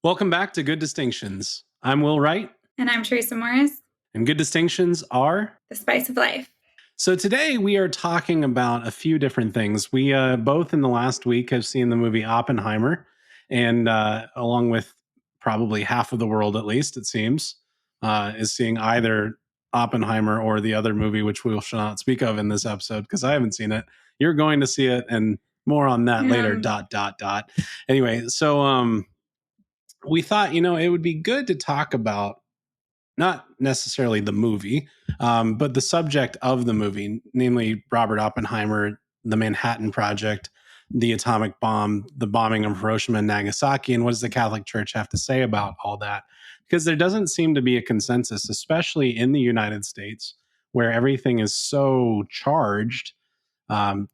Welcome back to Good Distinctions. I'm Will Wright, And I'm Teresa Morris, and Good Distinctions are. the spice of life. So today we are talking about a few different things. We both in the last week have seen the movie Oppenheimer, and along with probably half of the world, at least it seems, is seeing either Oppenheimer or the other movie, which we shall not speak of in this episode because I haven't seen it. You're going to see it, and more on that later. Dot dot dot. Anyway, so we thought it would be good to talk about not necessarily the movie, but the subject of the movie, namely Robert Oppenheimer, the Manhattan Project, the atomic bomb, the bombing of Hiroshima and Nagasaki, and what does the Catholic Church have to say about all that? Because there doesn't seem to be a consensus, especially in the United States, where everything is so charged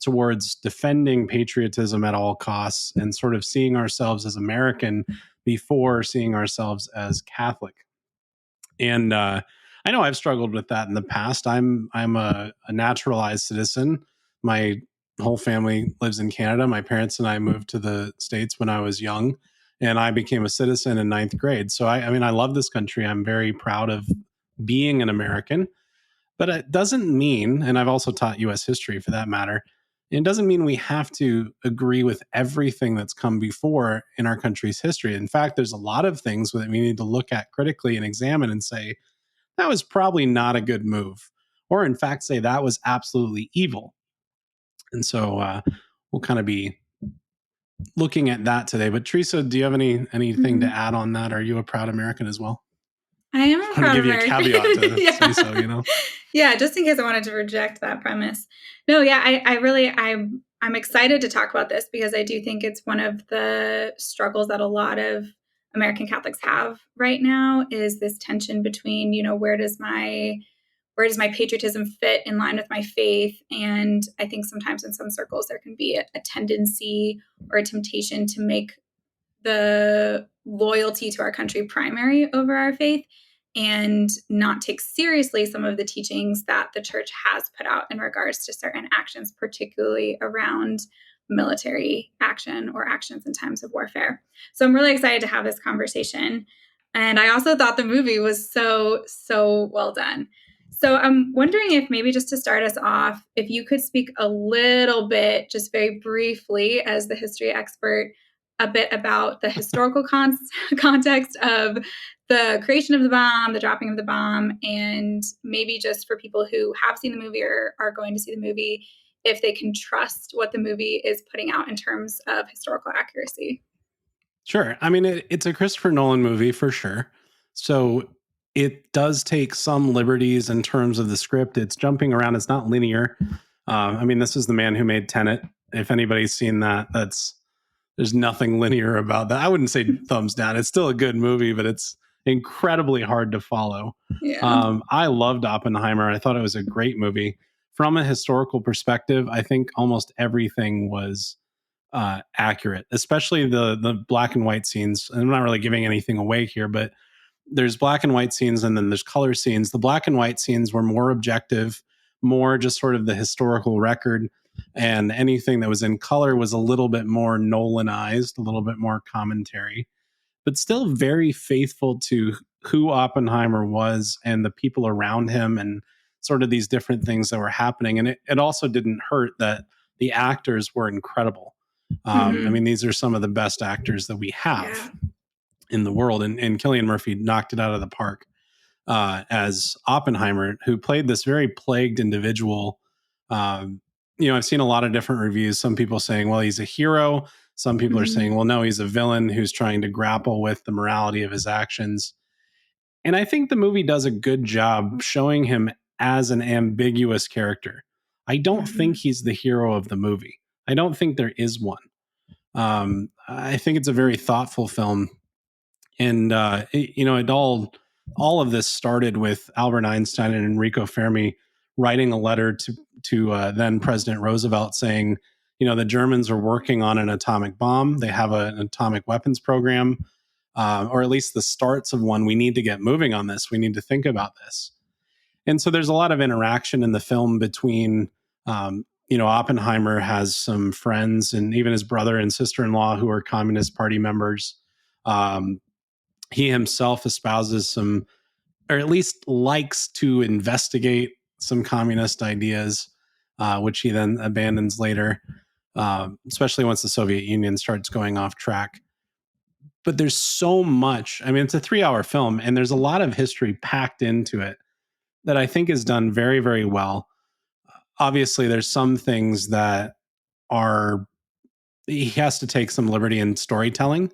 towards defending patriotism at all costs and sort of seeing ourselves as American before seeing ourselves as Catholic. And I know I've struggled with that in the past. I'm a naturalized citizen. My whole family lives in Canada. My parents and I moved to the States when I was young, and I became a citizen in ninth grade. So I mean, I love this country. I'm very proud of being an American. But it doesn't mean, and I've also taught US history for that matter, it doesn't mean we have to agree with everything that's come before in our country's history. In fact, there's a lot of things that we need to look at critically and examine and say, that was probably not a good move. Or in fact, say that was absolutely evil. And so we'll kind of be looking at that today. But Teresa, do you have anything to add on that? Are you a proud American as well? I am a proud American. I want to give you a caveat to say so, Yeah, just in case I wanted to reject that premise. No, yeah, I'm excited to talk about this because I do think it's one of the struggles that a lot of American Catholics have right now is this tension between, where does my patriotism fit in line with my faith? And I think sometimes in some circles there can be a tendency or a temptation to make the loyalty to our country primary over our faith and not take seriously some of the teachings that the church has put out in regards to certain actions, particularly around military action or actions in times of warfare. So I'm really excited to have this conversation. And I also thought the movie was so well done. So I'm wondering if maybe just to start us off, if you could speak a little bit, just very briefly, as the history expert, a bit about the historical context of the creation of the bomb, the dropping of the bomb, and maybe just for people who have seen the movie or are going to see the movie, if they can trust what the movie is putting out in terms of historical accuracy. Sure. I mean, it's a Christopher Nolan movie for sure. So it does take some liberties in terms of the script. It's jumping around. It's not linear. I mean, this is the man who made Tenet. If anybody's seen that, there's nothing linear about that. I wouldn't say thumbs down. It's still a good movie, but it's incredibly hard to follow. Yeah. I loved Oppenheimer. I thought it was a great movie. From a historical perspective, I think almost everything was accurate, especially the black and white scenes. And I'm not really giving anything away here, but there's black and white scenes and then there's color scenes. The black and white scenes were more objective, more just sort of the historical record. And anything that was in color was a little bit more Nolanized, a little bit more commentary, but still very faithful to who Oppenheimer was and the people around him and sort of these different things that were happening. And it also didn't hurt that the actors were incredible. I mean, these are some of the best actors that we have in the world. And Cillian Murphy knocked it out of the park as Oppenheimer, who played this very plagued individual. I've seen a lot of different reviews. Some people saying, well, he's a hero. Some people are saying, well, no, he's a villain who's trying to grapple with the morality of his actions. And I think the movie does a good job showing him as an ambiguous character. I don't think he's the hero of the movie. I don't think there is one. I think it's a very thoughtful film. And, it all of this started with Albert Einstein and Enrico Fermi writing a letter to then President Roosevelt saying, the Germans are working on an atomic bomb. They have an atomic weapons program, or at least the starts of one. We need to get moving on this. We need to think about this. And so there's a lot of interaction in the film between, Oppenheimer has some friends and even his brother and sister-in-law who are Communist Party members. He himself espouses some, or at least likes to investigate some communist ideas, which he then abandons later, especially once the Soviet Union starts going off track. But there's so much. I mean, it's a 3-hour film, and there's a lot of history packed into it that I think is done very, very well. Obviously, there's some things that are, he has to take some liberty in storytelling,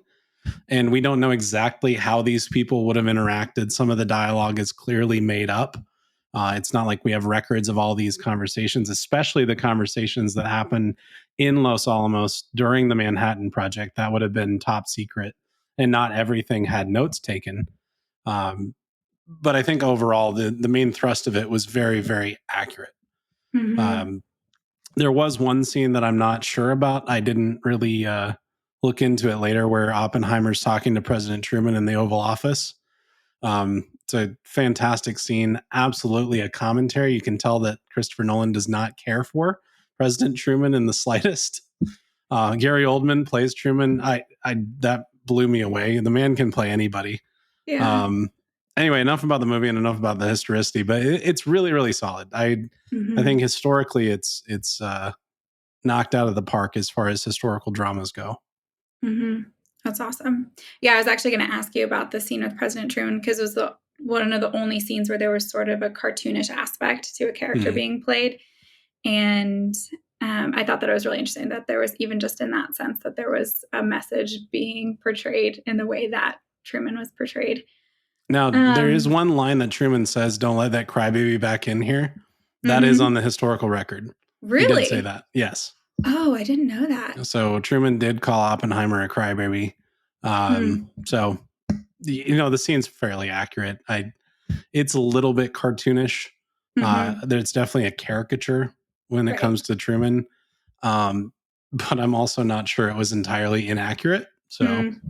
and we don't know exactly how these people would have interacted. Some of the dialogue is clearly made up. It's not like we have records of all these conversations, especially the conversations that happen in Los Alamos during the Manhattan Project. That would have been top secret, and not everything had notes taken. Um, but I think overall, the main thrust of it was very, very accurate. Mm-hmm. Um, there was one scene that I'm not sure about. I didn't really look into it later, where Oppenheimer's talking to President Truman in the Oval Office. It's a fantastic scene, absolutely a commentary. You can tell that Christopher Nolan does not care for President Truman in the slightest. Gary Oldman plays Truman. I that blew me away. The man can play anybody. Yeah. Um, anyway, enough about the movie and enough about the historicity, but it's really, really solid. I Mm-hmm. think historically, it's knocked out of the park as far as historical dramas go. Mm-hmm. That's awesome. Yeah, I was actually going to ask you about the scene with President Truman because it was one of the only scenes where there was sort of a cartoonish aspect to a character Mm. being played. And I thought that it was really interesting that there was, even just in that sense, that there was a message being portrayed in the way that Truman was portrayed. Now, there is Um, one line that Truman says, "Don't let that crybaby back in here." That is on mm-hmm. the historical record. He did say Really? that. Yes. Oh, I didn't know that. So Truman did call Oppenheimer a crybaby. Hmm. So the scene's fairly accurate. It's a little bit cartoonish. Mm-hmm. There's definitely a caricature when it Right. comes to Truman. Um, but I'm also not sure it was entirely inaccurate. So Mm.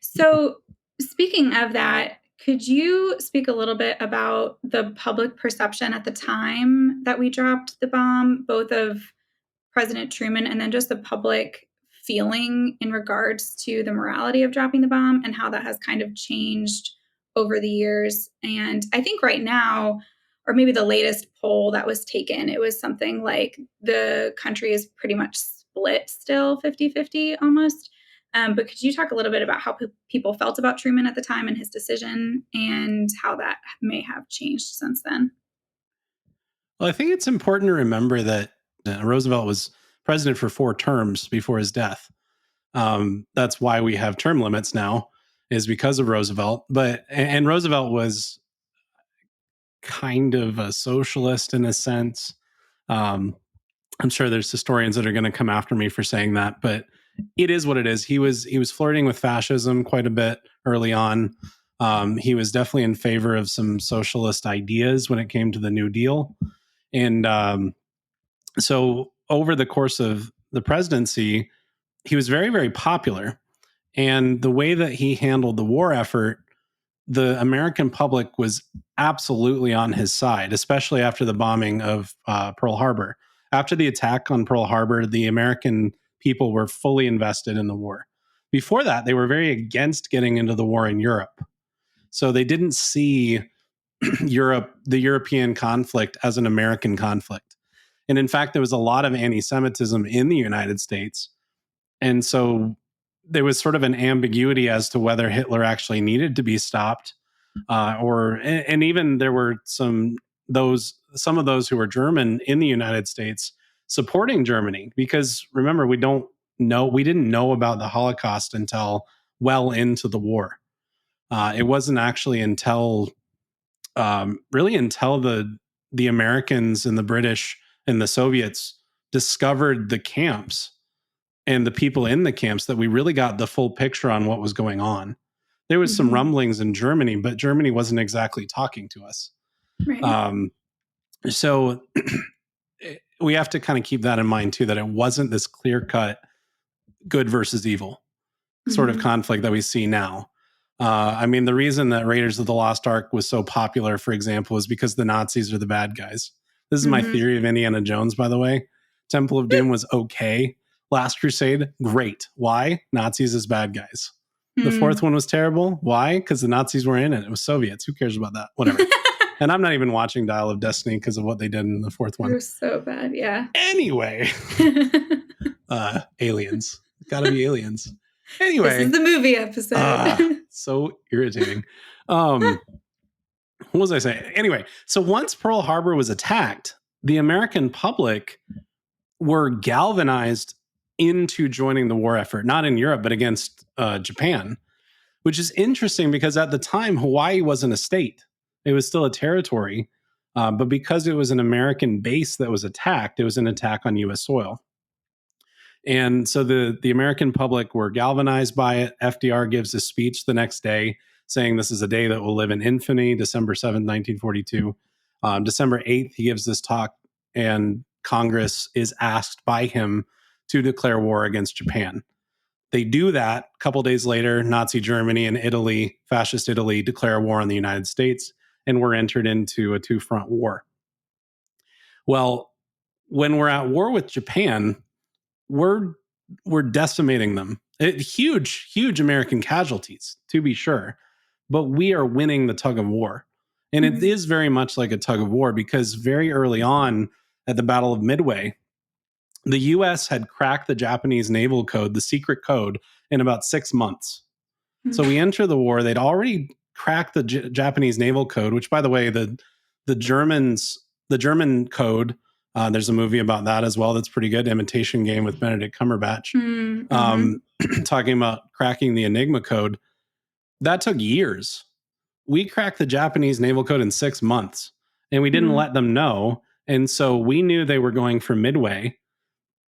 So, speaking of that, could you speak a little bit about the public perception at the time that we dropped the bomb, both of President Truman and then just the public feeling in regards to the morality of dropping the bomb and how that has kind of changed over the years? And I think right now, or maybe the latest poll that was taken, it was something like the country is pretty much split still 50-50 almost. But could you talk a little bit about how people felt about Truman at the time and his decision and how that may have changed since then? well, I think it's important to remember that Roosevelt was president for 4 terms before his death. That's why we have term limits now, is because of Roosevelt. And Roosevelt was kind of a socialist in a sense. Um, I'm sure there's historians that are going to come after me for saying that, but it is what it is. He was flirting with fascism quite a bit early on. He was definitely in favor of some socialist ideas when it came to the New Deal, and so over the course of the presidency, he was very, very popular. And the way that he handled the war effort, the American public was absolutely on his side, especially after the bombing of Pearl Harbor. After the attack on Pearl Harbor, the American people were fully invested in the war. Before that, they were very against getting into the war in Europe. So they didn't see the European conflict, as an American conflict. And in fact, there was a lot of anti Semitism in the United States. And so there was sort of an ambiguity as to whether Hitler actually needed to be stopped, and even there were some of those who were German in the United States supporting Germany, because remember, we didn't know about the Holocaust until well into the war. It wasn't actually until really until the Americans and the British and the Soviets discovered the camps and the people in the camps that we really got the full picture on what was going on. There was some Mm-hmm. rumblings in Germany, but Germany wasn't exactly talking to us. Right. Um, so we have to kind of keep that in mind too, that it wasn't this clear cut good versus evil sort of Mm-hmm. conflict that we see now. I mean, the reason that Raiders of the Lost Ark was so popular, for example, is because the Nazis are the bad guys. This is my Mm-hmm. theory of Indiana Jones, by the way. Temple of Doom was okay. Last Crusade, great. Why? Nazis as bad guys. The fourth Mm. one was terrible. Why? Because the Nazis were in it. It was Soviets. Who cares about that? Whatever. And I'm not even watching Dial of Destiny because of what they did in the fourth They one. were so bad, yeah. Anyway, aliens. Gotta be aliens. This is Anyway, the movie episode. so irritating. What was I saying? Anyway, so once Pearl Harbor was attacked, the American public were galvanized into joining the war effort, not in Europe, but against Japan, which is interesting because at the time, Hawaii wasn't a state, it was still a territory. But because it was an American base that was attacked, it was an attack on US soil. And so the American public were galvanized by it. FDR gives a speech the next day saying this is a day that will live in infamy, December 7th, 1942. December 8th, he gives this talk, and Congress is asked by him to declare war against Japan. They do that. A couple days later, Nazi Germany and Italy, fascist Italy, declare war on the United States, and we're entered into a two-front war. Well, when we're at war with Japan, we're decimating them. Huge American casualties, to be sure, but we are winning the tug of war. And it Mhm. is very much like a tug of war because very early on at the Battle of Midway, the US had cracked the Japanese naval code, the secret code, in about 6 months. So we enter the war. They'd already cracked the Japanese naval code, which, by the way, the German code. There's a movie about that as well. That's pretty good. Imitation Game with Benedict Cumberbatch, Mm-hmm. talking about cracking the Enigma code. That took years. We cracked the Japanese naval code in 6 months, and we didn't let them know. And so we knew they were going for Midway,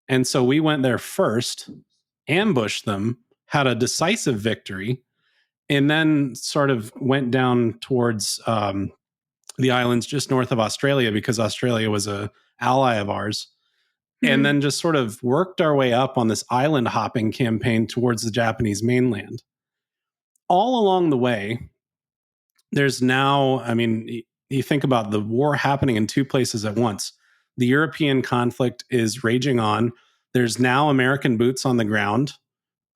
and so we went there first, ambushed them, had a decisive victory, and then sort of went down towards the islands just north of Australia because Australia was a ally of ours, and then just sort of worked our way up on this island hopping campaign towards the Japanese mainland. All along the way, there's now, I mean, you think about the war happening in two places at once. The European conflict is raging on. There's now American boots on the ground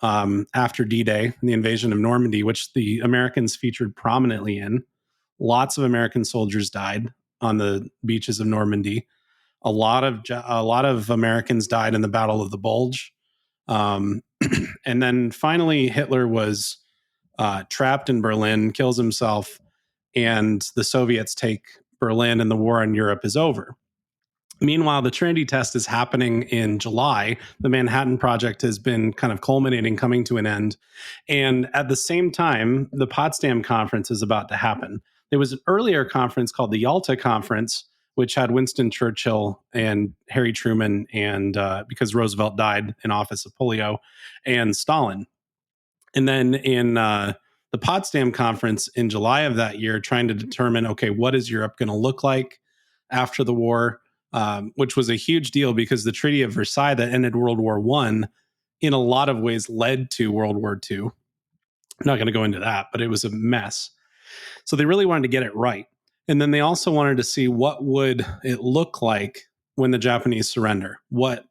after D-Day, the invasion of Normandy, which the Americans featured prominently in. Lots of American soldiers died on the beaches of Normandy. A lot of Americans died in the Battle of the Bulge, and then finally Hitler was trapped in Berlin, kills himself, and the Soviets take Berlin, and the war in Europe is over. Meanwhile, the Trinity test is happening in July. The Manhattan Project has been kind of culminating, coming to an end. And at the same time, the Potsdam Conference is about to happen. There was an earlier conference called the Yalta Conference, which had Winston Churchill and Harry Truman, and because Roosevelt died in office of polio, and Stalin. And then in the Potsdam Conference in July of that year, trying to determine, okay, what is Europe going to look like after the war? Which was a huge deal because the Treaty of Versailles that ended World War I, in a lot of ways, led to World War II. I'm not going to go into that, but it was a mess. So they really wanted to get it right. And then they also wanted to see what would it look like when the Japanese surrender. What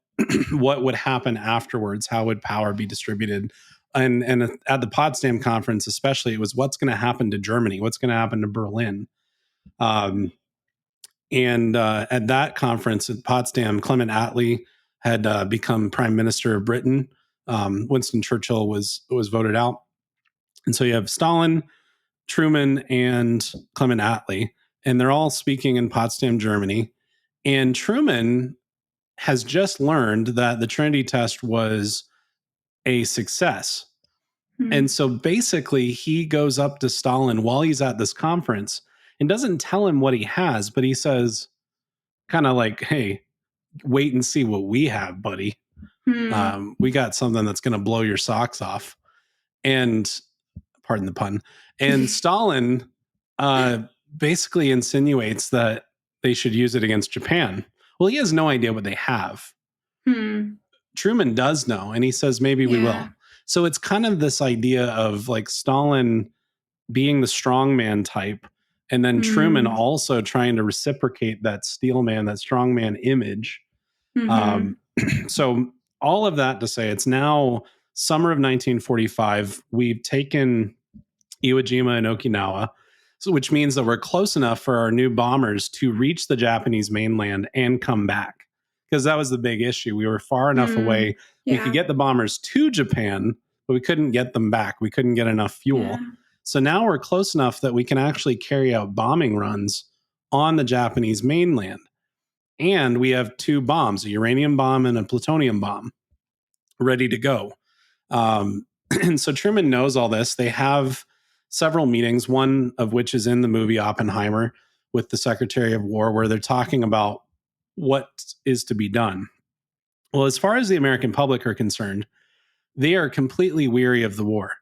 what would happen afterwards? How would power be distributed? And at the Potsdam Conference, especially, it was what's going to happen to Germany, what's going to happen to Berlin. And at that conference at Potsdam, Clement Attlee had become Prime Minister of Britain. Winston Churchill was voted out, and so you have Stalin, Truman, and Clement Attlee, and they're all speaking in Potsdam, Germany. And Truman has just learned that the Trinity test was a success. And so basically, he goes up to Stalin while he's at this conference and doesn't tell him what he has, but he says, kind of like, hey, wait and see what we have, buddy. We got something that's going to blow your socks off. And pardon the pun. And Stalin basically insinuates that they should use it against Japan. Well, he has no idea what they have. Truman does know, and he says, maybe we will. So it's kind of this idea of like Stalin being the strongman type, and then Truman also trying to reciprocate that steelman, that strongman image. So all of that to say, it's now summer of 1945, we've taken Iwo Jima and Okinawa, so which means that we're close enough for our new bombers to reach the Japanese mainland and come back. Because that was the big issue. We were far enough Mm, away. We could yeah. get the bombers to Japan, but we couldn't get them back. We couldn't get enough Yeah. fuel. So now we're close enough that we can actually carry out bombing runs on the Japanese mainland. And we have two bombs, a uranium bomb and a plutonium bomb, ready to go. And so Truman knows all this. They have several meetings, one of which is in the movie Oppenheimer with the Secretary of War, where they're talking about what is to be done. Well, as far as the American public are concerned, they are completely weary of the war.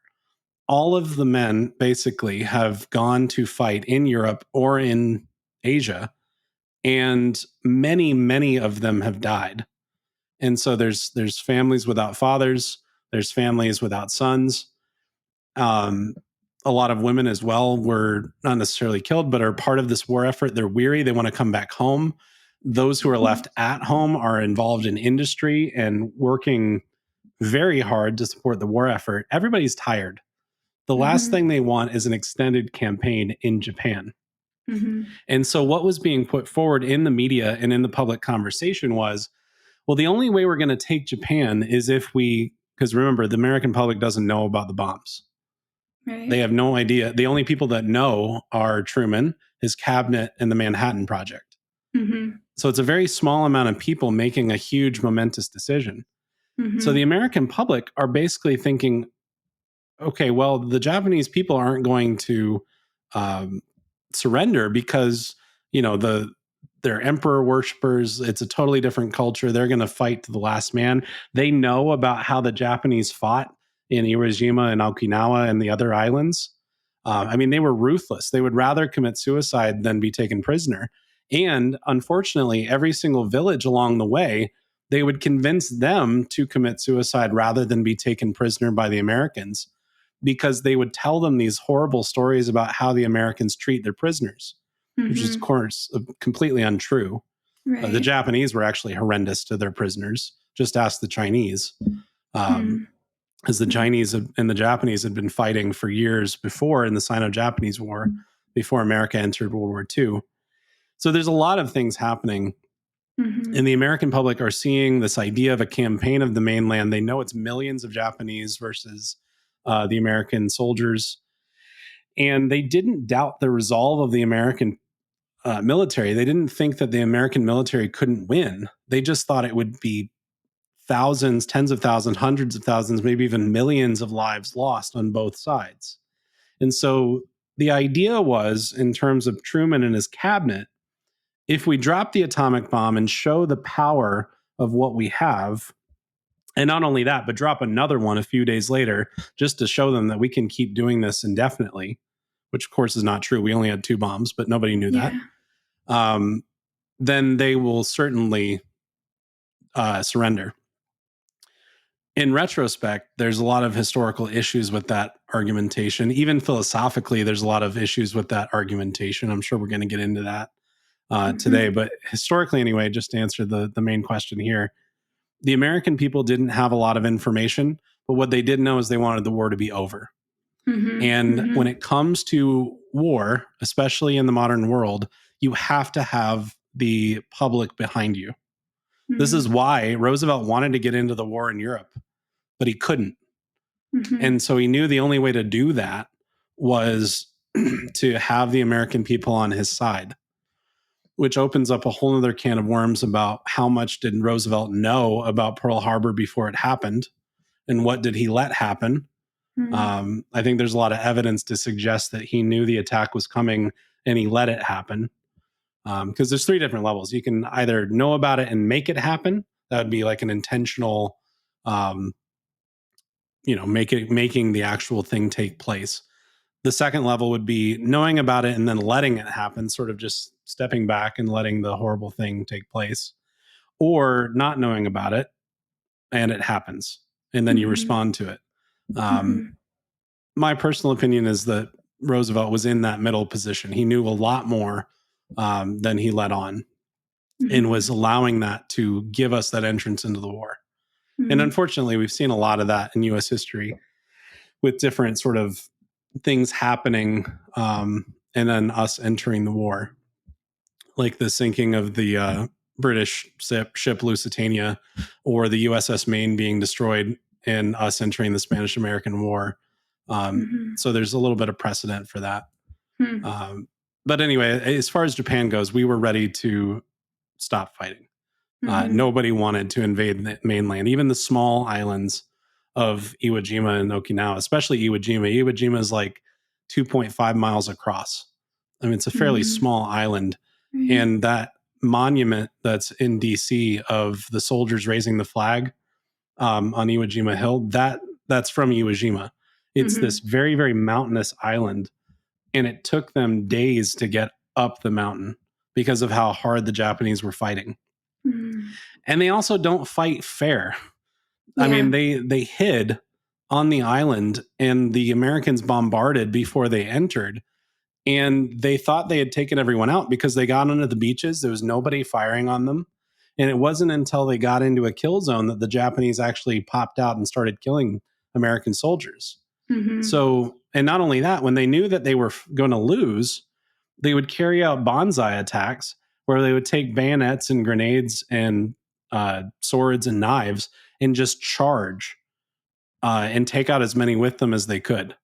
All of the men basically have gone to fight in Europe or in Asia, and many of them have died. And so there's families without fathers, there's families without sons. Um, a lot of women as well were not necessarily killed, but are part of this war effort. They're weary. They want to come back home. Those who are Mhm. left at home are involved in industry and working very hard to support the war effort. Everybody's tired. The last Mhm. thing they want is an extended campaign in Japan. Mhm. And so, what was being put forward in the media and in the public conversation was, well, the only way we're going to take Japan is if we, because remember, the American public doesn't know about the bombs. They Right. have no idea. The only people that know are Truman, his cabinet, and the Manhattan Project. Mhm. So it's a very small amount of people making a huge, momentous decision. So the Mhm. American public are basically thinking, okay, well, the Japanese people aren't going to um, surrender because the they're emperor worshippers. It's a totally different culture. They're going to fight to the last man. They know about how the Japanese fought in Iwo Jima and Okinawa and the other islands. I mean, they were ruthless. They would rather commit suicide than be taken prisoner. And unfortunately, every single village along the way, they would convince them to commit suicide rather than be taken prisoner by the Americans, because they would tell them these horrible stories about how the Americans treat their prisoners, which is, of Mhm. course, completely untrue. The Right. Japanese were actually horrendous to their prisoners. Just ask the Chinese. Um, Mm. as the Mm. Chinese and the Japanese had been fighting for years before in the Sino-Japanese War, before America entered World War II. So there's a lot of things happening. And Mhm. the American public are seeing this idea of a campaign of the mainland. They know it's millions of Japanese versus the American soldiers. And they didn't doubt the resolve of the American military. They didn't think that the American military couldn't win. They just thought it would be thousands, tens of thousands, hundreds of thousands, maybe even millions of lives lost on both sides. And so the idea was, in terms of Truman and his cabinet, if we drop the atomic bomb and show the power of what we have, and not only that, but drop another one a few days later, just to show them that we can keep doing this indefinitely, which of course is not true. We only had two bombs, but nobody knew that. Yeah. Um, then they will certainly surrender. In retrospect, there's a lot of historical issues with that argumentation. Even philosophically, there's a lot of issues with that argumentation. I'm sure we're going to get into that today. Mhm. But historically, anyway, just to answer the main question here, the American people didn't have a lot of information, but what they did know is they wanted the war to be over. Mhm. And when Mhm. it comes to war, especially in the modern world, you have to have the public behind you. This is Mhm. why Roosevelt wanted to get into the war in Europe, but he couldn't. And Mhm. so he knew the only way to do that was to have the American people on his side, which opens up a whole other can of worms about how much did Roosevelt know about Pearl Harbor before it happened, and what did he let happen. Mhm. I think there's a lot of evidence to suggest that he knew the attack was coming and he let it happen. Because there's three different levels. You can either know about it and make it happen. That would be like an intentional, um, making the actual thing take place. The second level would be knowing about it and then letting it happen, sort of just stepping back and letting the horrible thing take place, or not knowing about it and it happens and then you Mhm. respond to it. Um, Mhm. my personal opinion is that Roosevelt was in that middle position. He knew a lot more than he let on, and was Mhm. allowing that to give us that entrance into the war. And Mm-hmm. unfortunately, we've seen a lot of that in US history with different sort of things happening, and then us entering the war, like the sinking of the British ship Lusitania, or the USS Maine being destroyed, and us entering the Spanish American War. Mm-hmm. So there's a little bit of precedent for that. Hmm. Um, but anyway, as far as Japan goes, we were ready to stop fighting. Mm-hmm. Nobody wanted to invade the mainland, even the small islands of Iwo Jima and Okinawa, especially Iwo Jima. Iwo Jima is like 2.5 miles across. I mean, it's a fairly Mm-hmm. small island. Right. And that monument that's in DC of the soldiers raising the flag, on Iwo Jima Hill, that's from Iwo Jima. It's this Mm-hmm. very, very mountainous island, and it took them days to get up the mountain because of how hard the Japanese were fighting. Mm-hmm. And they also don't fight fair. I Yeah. mean, they hid on the island, and the Americans bombarded before they entered, and they thought they had taken everyone out because they got onto the beaches. There was nobody firing on them. And it wasn't until they got into a kill zone that the Japanese actually popped out and started killing American soldiers. Mm-hmm. So, and not only that, when they knew that they were going to lose, they would carry out bonsai attacks where they would take bayonets and grenades and swords and knives and just charge, and take out as many with them as they could.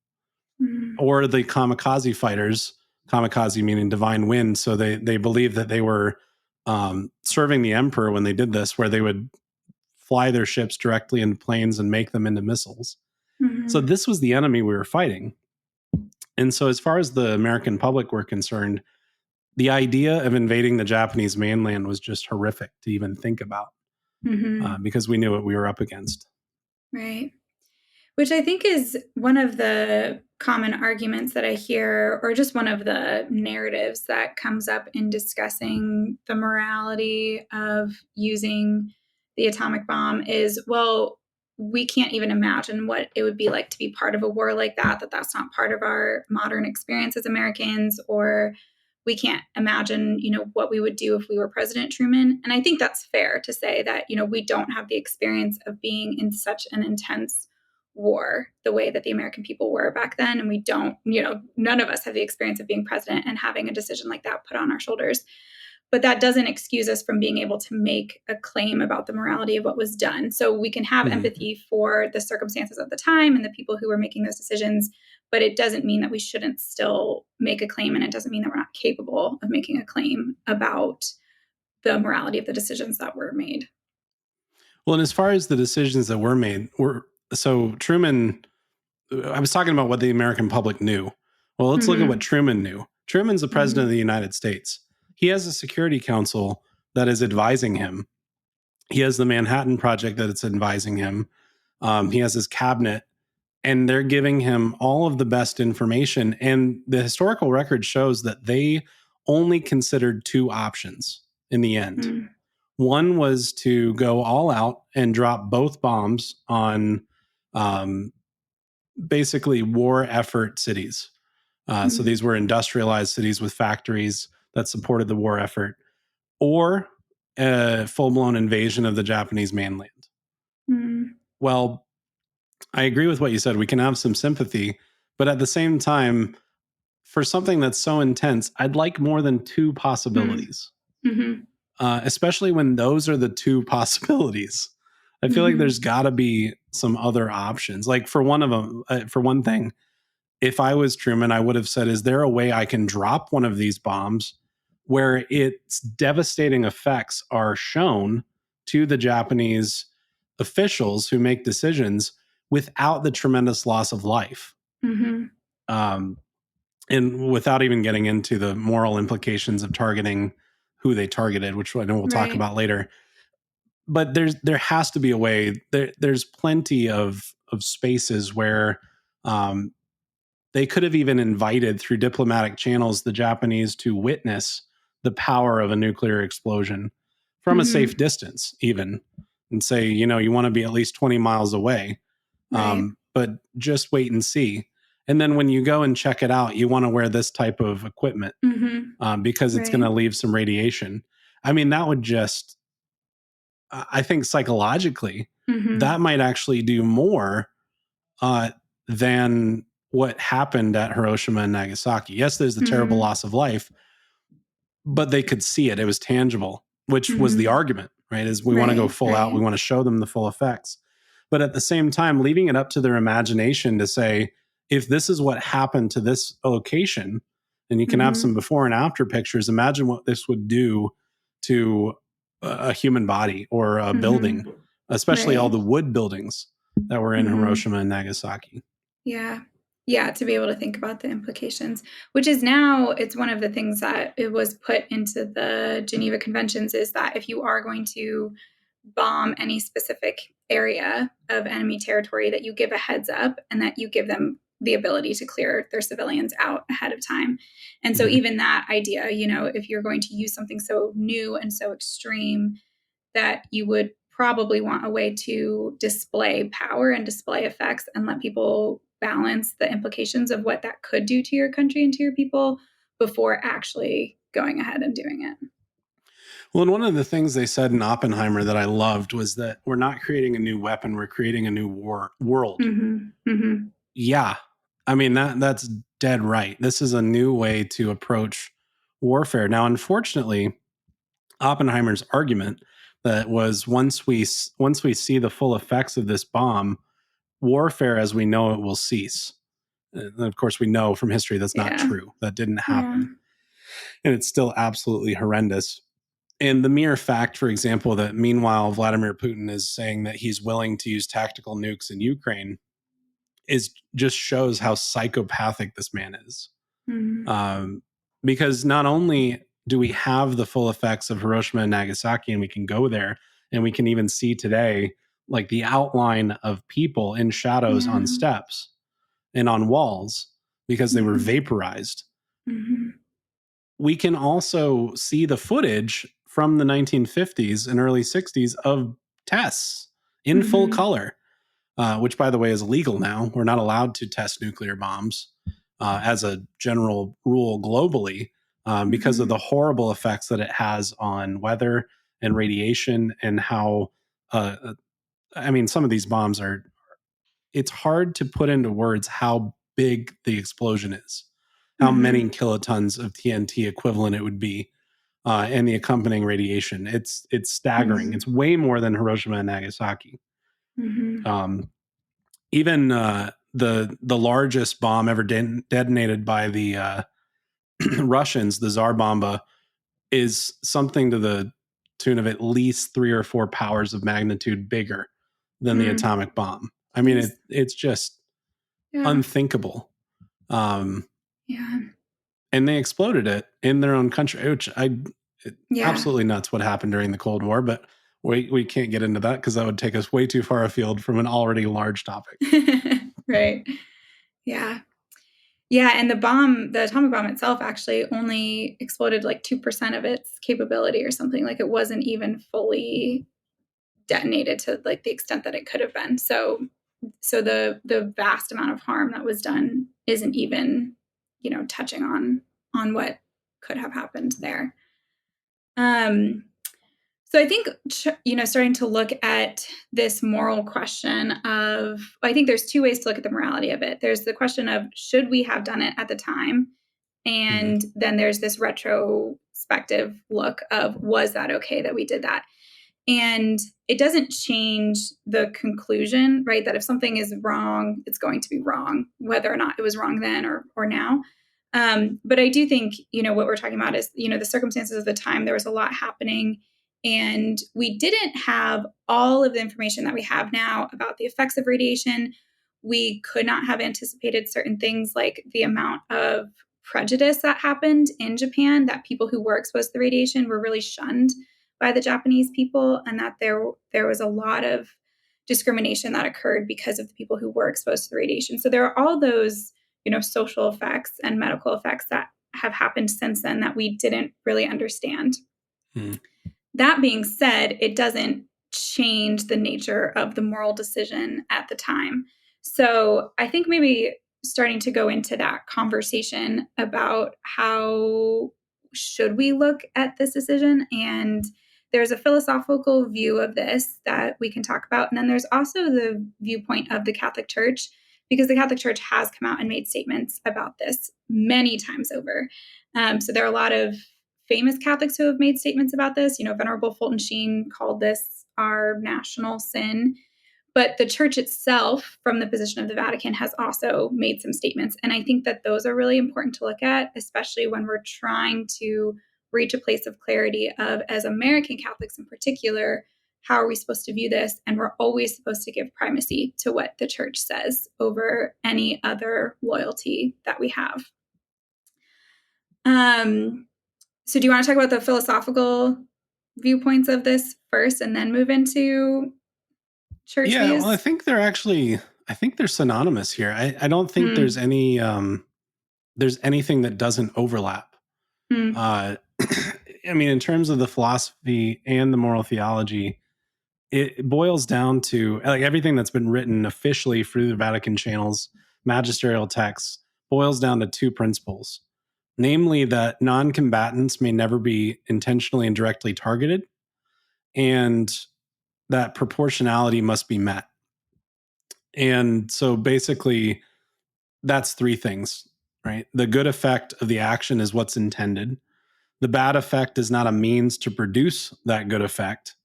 Mm-hmm. Or the kamikaze fighters, kamikaze meaning divine wind. So they believed that they were serving the emperor when they did this, where they would fly their ships directly into planes and make them into missiles. So Mm-hmm. this was the enemy we were fighting. And so, as far as the American public were concerned, the idea of invading the Japanese mainland was just horrific to even think about, Mm-hmm. because we knew what we were up against. Right. Which I think is one of the common arguments that I hear, or just one of the narratives that comes up in discussing the morality of using the atomic bomb is, well, we can't even imagine what it would be like to be part of a war like that, that's not part of our modern experience as Americans, or we can't imagine, what we would do if we were President Truman. And I think that's fair to say that, we don't have the experience of being in such an intense war the way that the American people were back then. And we don't, none of us have the experience of being president and having a decision like that put on our shoulders. But that doesn't excuse us from being able to make a claim about the morality of what was done. So we can have Mhm. empathy for the circumstances of the time and the people who were making those decisions, but it doesn't mean that we shouldn't still make a claim. And it doesn't mean that we're not capable of making a claim about the morality of the decisions that were made. Well, and as far as the decisions that were made, were so Truman. I was talking about what the American public knew. Well, let's look at what Mm-hmm. Truman knew. Truman's the president of Mm-hmm. the United States. He has a Security Council that is advising him. He has the Manhattan Project that it's advising him. He has his cabinet, and they're giving him all of the best information. And the historical record shows that they only considered two options in the end. Mm-hmm. One was to go all out and drop both bombs on, um, basically war effort cities. So Mm-hmm. these were industrialized cities with factories that supported the war effort, or a full blown invasion of the Japanese mainland. Mm-hmm. Well, I agree with what you said. We can have some sympathy, but at the same time, for something that's so intense, I'd like more than two possibilities, Mm-hmm. especially when those are the two possibilities. I feel like Mm-hmm. there's got to be some other options. Like for one of them, for one thing, if I was Truman, I would have said, is there a way I can drop one of these bombs where its devastating effects are shown to the Japanese officials who make decisions without the tremendous loss of life? Mm-hmm. Um, and without even getting into the moral implications of targeting who they targeted, which I know we'll talk Right. about later. But there has to be a way. There's plenty of spaces where, um, they could have even invited through diplomatic channels the Japanese to witness the power of a nuclear explosion from a safe Mm-hmm. distance, even, and say, you want to be at least 20 miles away, Right. but just wait and see. And then when you go and check it out, you want to wear this type of equipment, Mm-hmm. because it's going Right. to leave some radiation. I mean, that would just, I think psychologically, Mm-hmm. that might actually do more uh, than what happened at Hiroshima and Nagasaki. Yes, there's the terrible Mm-hmm. loss of life, but they could see it. It was tangible, which was the Mm-hmm. argument, right? Is we want to go Right. full out. We Right. want to show them the full effects. But at the same time, leaving it up to their imagination to say, if this is what happened to this location, and you can have some Mm-hmm. before and after pictures, imagine what this would do to a human body or a building, Mm-hmm. especially all Right. the wood buildings that were in Mm-hmm. Hiroshima and Nagasaki. Yeah. Yeah, to be able to think about the implications, which is now it's one of the things that it was put into the Geneva Conventions is that if you are going to bomb any specific area of enemy territory, that you give a heads up and that you give them the ability to clear their civilians out ahead of time. And so Mhm. even that idea, if you're going to use something so new and so extreme, that you would probably want a way to display power and display effects and let people balance the implications of what that could do to your country and to your people before actually going ahead and doing it. Well, and one of the things they said in Oppenheimer that I loved was that we're not creating a new weapon, we're creating a new world. Mm-hmm. Mm-hmm. Yeah. I mean that's dead right. This is a new way to approach warfare. Now, unfortunately, Oppenheimer's argument that was once we see the full effects of this bomb, warfare as we know it will cease. And of course, we know from history that's not Yeah. true. That didn't Yeah. happen. And it's still absolutely horrendous. And the mere fact, for example, that meanwhile Vladimir Putin is saying that he's willing to use tactical nukes in Ukraine is just shows how psychopathic this man is. Mm-hmm. Um, because not only do we have the full effects of Hiroshima and Nagasaki, and we can go there, and we can even see today, like the outline of people in shadows on Yeah. steps and on walls because they were Mm-hmm. vaporized. Mm-hmm. We can also see the footage from the 1950s and early 60s of tests in full Mm-hmm. color, which, by the way, is illegal now. We're not allowed to test nuclear bombs as a general rule globally because of Mm-hmm. the horrible effects that it has on weather and radiation and how, I mean, some of these bombs are, it's hard to put into words how big the explosion is, how many Mm-hmm. kilotons of TNT equivalent it would be, and the accompanying radiation. It's staggering. Mm-hmm. It's way more than Hiroshima and Nagasaki. Mm-hmm. Um, Even the largest bomb ever detonated by the Russians, the Tsar Bomba, is something to the tune of at least 3 or 4 powers of magnitude bigger than the Mm-hmm. atomic bomb. I mean, Yes. it's just Yeah. unthinkable. Um, Yeah. and they exploded it in their own country, which Yeah. absolutely nuts what happened during the Cold War. But we can't get into that because that would take us way too far afield from an already large topic. Right. Yeah. Yeah, and the atomic bomb itself actually only exploded like 2% of its capability or something. Like it wasn't even fully detonated to like the extent that it could have been. So the vast amount of harm that was done isn't even, touching on what could have happened there. Um so I think starting to look at this moral question of I think there's two ways to look at the morality of it. There's the question of should we have done it at the time? Mhm. And then there's this retrospective look of was that okay that we did that? And it doesn't change the conclusion, right? That if something is wrong, it's going to be wrong, whether or not it was wrong then or now. But I do think, what we're talking about is, the circumstances of the time, there was a lot happening. And we didn't have all of the information that we have now about the effects of radiation. We could not have anticipated certain things like the amount of prejudice that happened in Japan, that people who were exposed to the radiation were really shunned by the Japanese people, and that there was a lot of discrimination that occurred because of the people who were exposed to the radiation. So there are all those, social effects and medical effects that have happened since then that we didn't really understand. Mhm. That being said, it doesn't change the nature of the moral decision at the time. So I think maybe starting to go into that conversation about how should we look at this decision and there's a philosophical view of this that we can talk about. And then there's also the viewpoint of the Catholic Church, because the Catholic Church has come out and made statements about this many times over. So there are a lot of famous Catholics who have made statements about this. Venerable Fulton Sheen called this our national sin. But the church itself, from the position of the Vatican, has also made some statements. And I think that those are really important to look at, especially when we're trying to reach a place of clarity of, as American Catholics in particular, how are we supposed to view this? And we're always supposed to give primacy to what the church says over any other loyalty that we have. So do you want to talk about the philosophical viewpoints of this first and then move into church Yeah, views? well, I think they're synonymous here. I don't think there's anything that doesn't overlap. Uh, I mean, in terms of the philosophy and the moral theology, it boils down to like everything that's been written officially through the Vatican channels, magisterial texts, boils down to two principles, namely that non-combatants may never be intentionally and directly targeted, and that proportionality must be met. And so basically, that's three things, right? The good effect of the action is what's intended. The bad effect is not a means to produce that good effect.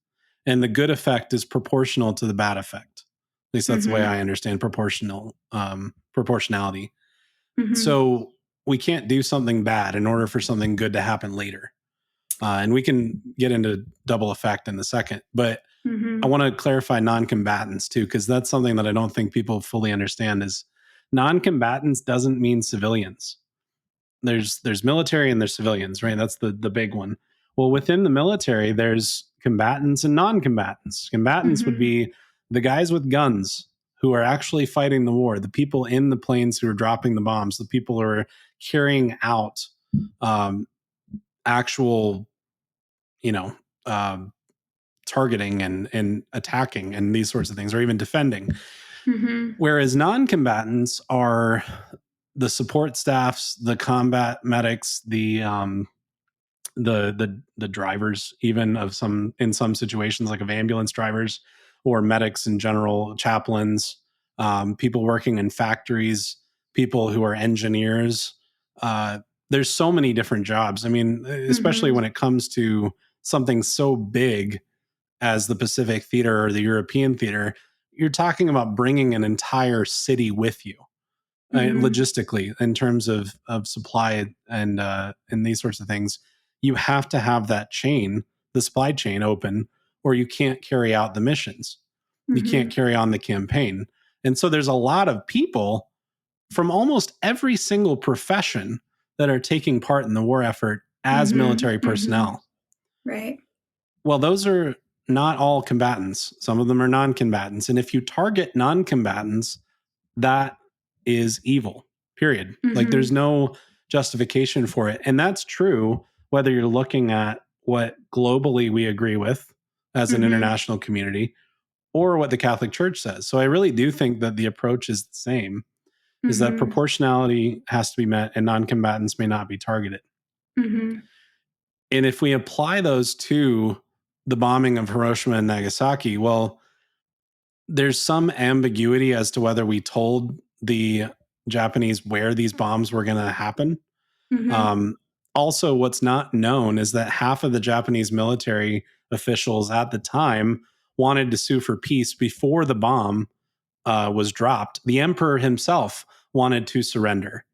And the good effect is proportional to the bad effect. At least that's the way I understand proportionality. So we can't do something bad in order for something good to happen later. And we can get into double effect in a second. But I want to clarify non-combatants too, because that's something that I don't think people fully understand is non-combatants doesn't mean civilians. There's military and there's civilians, right? That's the big one. Well, within the military, there's combatants and non-combatants. Combatants would be the guys with guns who are actually fighting the war, the people in the planes who are dropping the bombs, the people who are carrying out actual, you know, targeting and attacking and these sorts of things, or even defending. Whereas non-combatants are the support staffs, the combat medics, the drivers, even of some in some situations, like of ambulance drivers or medics in general, chaplains, people working in factories, people who are engineers. There's so many different jobs. I mean, especially when it comes to something so big as the Pacific Theater or the European Theater, you're talking about bringing an entire city with you, logistically, in terms of supply and these sorts of things. You have to have that chain, the supply chain, open, or you can't carry out the missions. You can't carry on the campaign. And so there's a lot of people from almost every single profession that are taking part in the war effort as military personnel. Right. Well, those are not all combatants. Some of them are non-combatants. And if you target non-combatants, that is evil, period. Like there's no justification for it. And that's true whether you're looking at what globally we agree with as an international community or what the Catholic Church says. So I really do think that the approach is the same, is that proportionality has to be met and non-combatants may not be targeted. And if we apply those to the bombing of Hiroshima and Nagasaki, well, there's some ambiguity as to whether we told the Japanese where these bombs were going to happen. Also, what's not known is that half of the Japanese military officials at the time wanted to sue for peace before the bomb was dropped. The emperor himself wanted to surrender.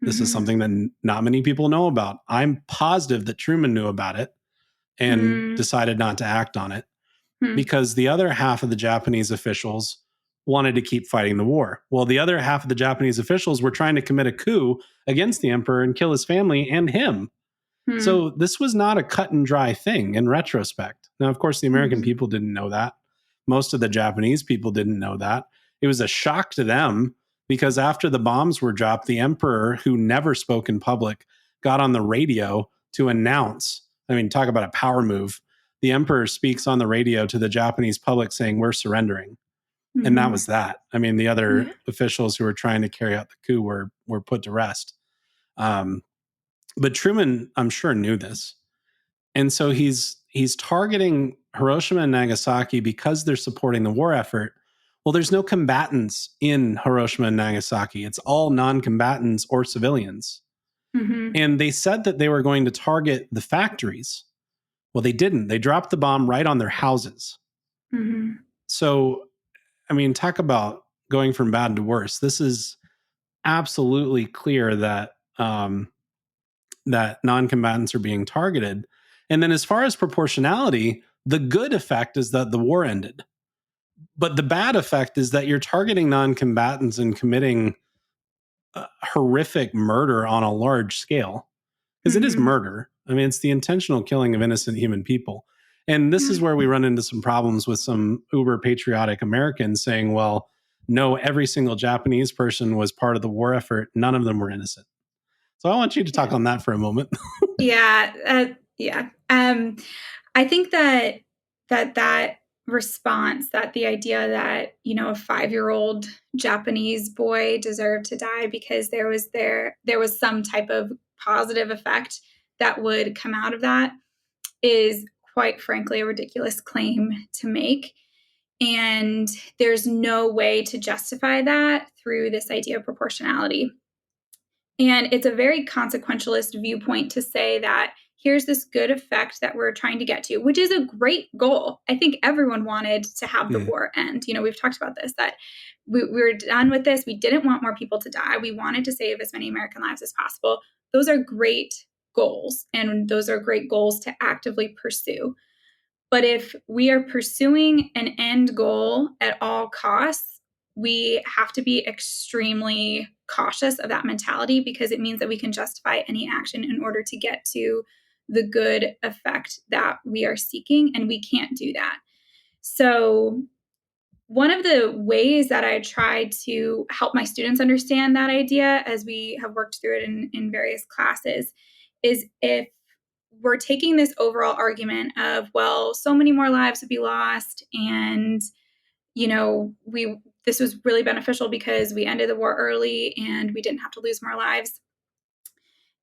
This is something that not many people know about. I'm positive that Truman knew about it and decided not to act on it because the other half of the Japanese officials wanted to keep fighting the war. Well, the other half of the Japanese officials were trying to commit a coup against the emperor and kill his family and him. So this was not a cut and dry thing in retrospect. Now, of course, the American people didn't know that. Most of the Japanese people didn't know that. It was a shock to them because after the bombs were dropped, the emperor, who never spoke in public, got on the radio to announce. I mean, talk about a power move. The emperor speaks on the radio to the Japanese public saying, "We're surrendering." And that was that. I mean, the other officials who were trying to carry out the coup were put to rest. But Truman, I'm sure, knew this. And so he's he's targeting Hiroshima and Nagasaki because they're supporting the war effort. Well, there's no combatants in Hiroshima and Nagasaki. It's all non-combatants or civilians. Mm-hmm. And they said that they were going to target the factories. Well, they didn't. They dropped the bomb right on their houses. Mm-hmm. So, I mean, talk about going from bad to worse. This is absolutely clear that that non-combatants are being targeted. And then, as far as proportionality, the good effect is that the war ended, but the bad effect is that you're targeting non-combatants and committing horrific murder on a large scale, because it is Mm-hmm. murder. I mean, it's the intentional killing of innocent human people. And this is Yeah. where we run into some problems with some uber patriotic Americans saying, well, no, every single Japanese person was part of the war effort. None of them were innocent. So I want you to talk on that for a moment. Yeah, yeah. I think that response, that the idea that a 5-year-old Japanese boy deserved to die because there was some type of positive effect that would come out of that is quite frankly a ridiculous claim to make. And there's no way to justify that through this idea of proportionality. And it's a very consequentialist viewpoint to say that here's this good effect that we're trying to get to, which is a great goal. I think everyone wanted to have the Yeah. war end. We've talked about this, that we were done with this. We didn't want more people to die. We wanted to save as many American lives as possible. Those are great goals, and those are great goals to actively pursue. But if we are pursuing an end goal at all costs, we have to be extremely cautious of that mentality, because it means that we can justify any action in order to get to the good effect that we are seeking, and we can't do that. So, one of the ways that I try to help my students understand that idea, as we have worked through it in various classes, is if we're taking this overall argument of, well, so many more lives would be lost, and we this was really beneficial because we ended the war early and we didn't have to lose more lives.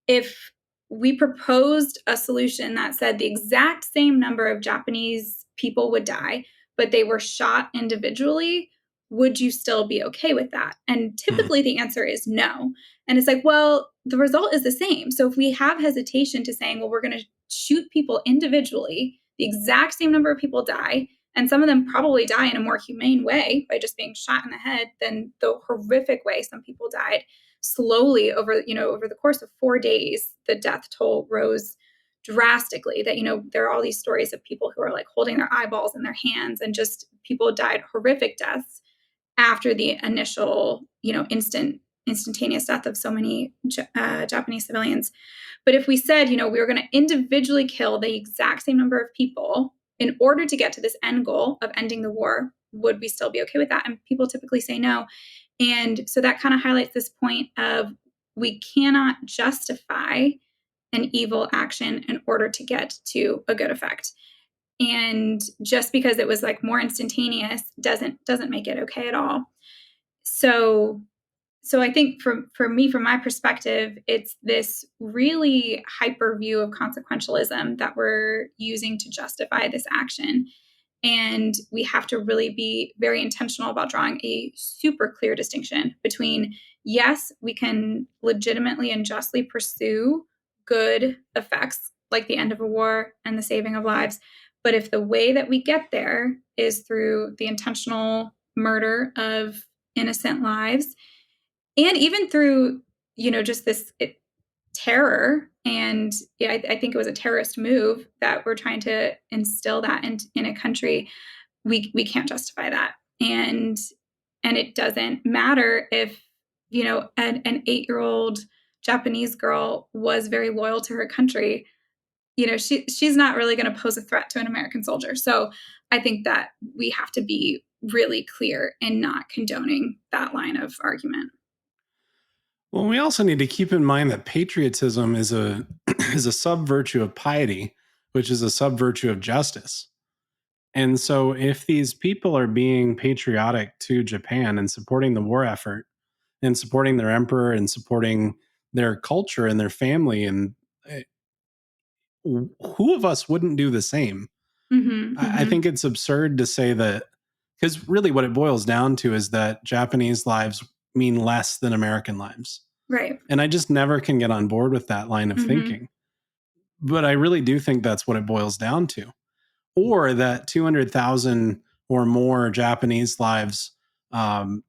If we proposed a solution that said the exact same number of Japanese people would die, but they were shot individually, would you still be okay with that? And Mm. typically the answer is no. And it's like, well, the result is the same. So if we have hesitation to saying, well, we're going to shoot people individually, the exact same number of people die, and some of them probably die in a more humane way by just being shot in the head than the horrific way some people died. Slowly over the course of 4 days, the death toll rose drastically. That there are all these stories of people who are like holding their eyeballs in their hands, and just people died horrific deaths after the initial instantaneous death of so many Japanese civilians. But if we said we were going to individually kill the exact same number of people in order to get to this end goal of ending the war, would we still be okay with that? And people typically say no. And so that kind of highlights this point of, we cannot justify an evil action in order to get to a good effect. And just because it was like more instantaneous doesn't make it okay at all. So I think for me, from my perspective, it's this really hyper view of consequentialism that we're using to justify this action. And we have to really be very intentional about drawing a super clear distinction between, yes, we can legitimately and justly pursue good effects like the end of a war and the saving of lives. But if the way that we get there is through the intentional murder of innocent lives, and even through, just this terror, and yeah, I think it was a terrorist move that we're trying to instill that in a country, we can't justify that. And it doesn't matter if an 8-year-old Japanese girl was very loyal to her country. She's not really going to pose a threat to an American soldier. So I think that we have to be really clear in not condoning that line of argument. Well, we also need to keep in mind that patriotism is a is a sub virtue of piety, which is a sub virtue of justice. And so, if these people are being patriotic to Japan and supporting the war effort and supporting their emperor and supporting their culture and their family, and who of us wouldn't do the same? Mm-hmm, I mm-hmm. think it's absurd to say that, because really what it boils down to is that Japanese lives mean less than American lives. Right. And I just never can get on board with that line of Mm-hmm, thinking. But I really do think that's what it boils down to. Or that 200,000 or more Japanese lives um,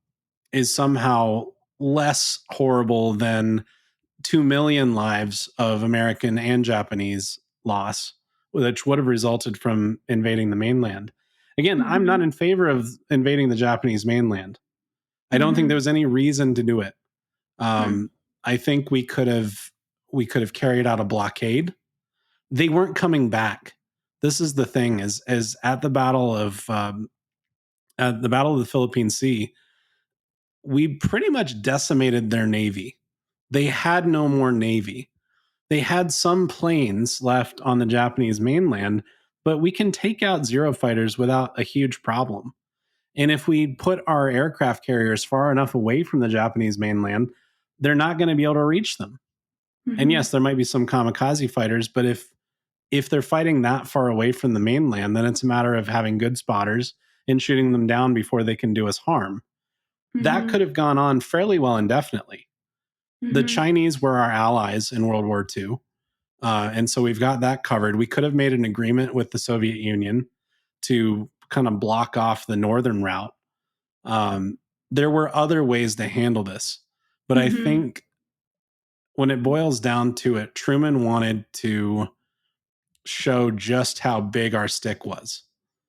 is somehow less horrible than 2 million lives of American and Japanese loss, which would have resulted from invading the mainland. Again, I'm not mm-hmm, in favor of invading the Japanese mainland. I don't think there mm-hmm, was any reason to do it. mm-hmm, I think we could have carried out a blockade. They weren't coming back. This is the thing: is at the Battle of the Philippine Sea, we pretty much decimated their navy. They had no more navy. They had some planes left on the Japanese mainland, but we can take out Zero fighters without a huge problem. And if we put our aircraft carriers far enough away from the Japanese mainland, they're not going to be able to reach them. And mm-hmm, yes, there might be some kamikaze fighters, but if they're fighting that far away from the mainland, then it's a matter of having good spotters and shooting them down before they can do us harm. That mm-hmm, could have gone on fairly well indefinitely. The mm-hmm, Chinese were our allies in World War II. And so we've got that covered. We could have made an agreement with the Soviet Union to kind of block off the northern route. Um, there were other ways to handle this. But I mm-hmm, think when it boils down to it, Truman wanted to show just how big our stick was.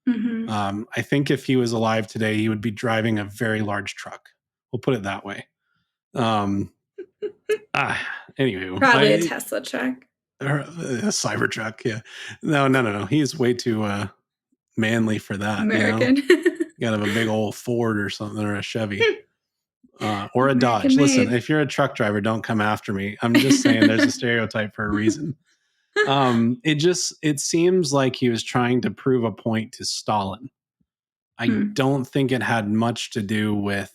mm-hmm. I think if he was alive today, he would be driving a very large truck. We'll put it that way. Um, ah, anyway, Probably a Tesla truck. a Cybertruck. Yeah, no. He's way too manly for that. American. You gotta have a big old Ford or something, or a Chevy, or a American Dodge. Listen, made. if you're a truck driver, don't come after me. I'm just saying there's a stereotype for a reason. It seems like he was trying to prove a point to Stalin. I Hmm. don't think it had much to do with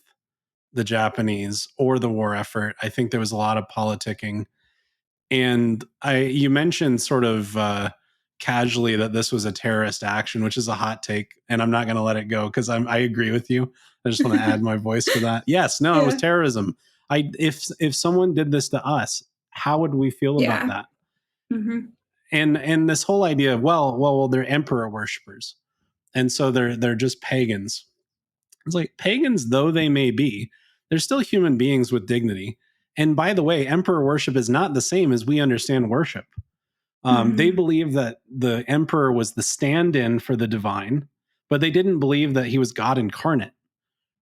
the Japanese or the war effort. I think there was a lot of politicking. And you mentioned sort of casually that this was a terrorist action, which is a hot take, and I'm not going to let it go because I agree with you. I just want to add my voice to that. Yes, no, it was Yeah. terrorism. If someone did this to us, how would we feel about Yeah. that? Mm-hmm. And this whole idea of they're emperor worshippers, and so they're just pagans. It's like, pagans though they may be, they're still human beings with dignity. And by the way, emperor worship is not the same as we understand worship. They Mm-hmm. believe that the emperor was the stand-in for the divine, but they didn't believe that he was God incarnate.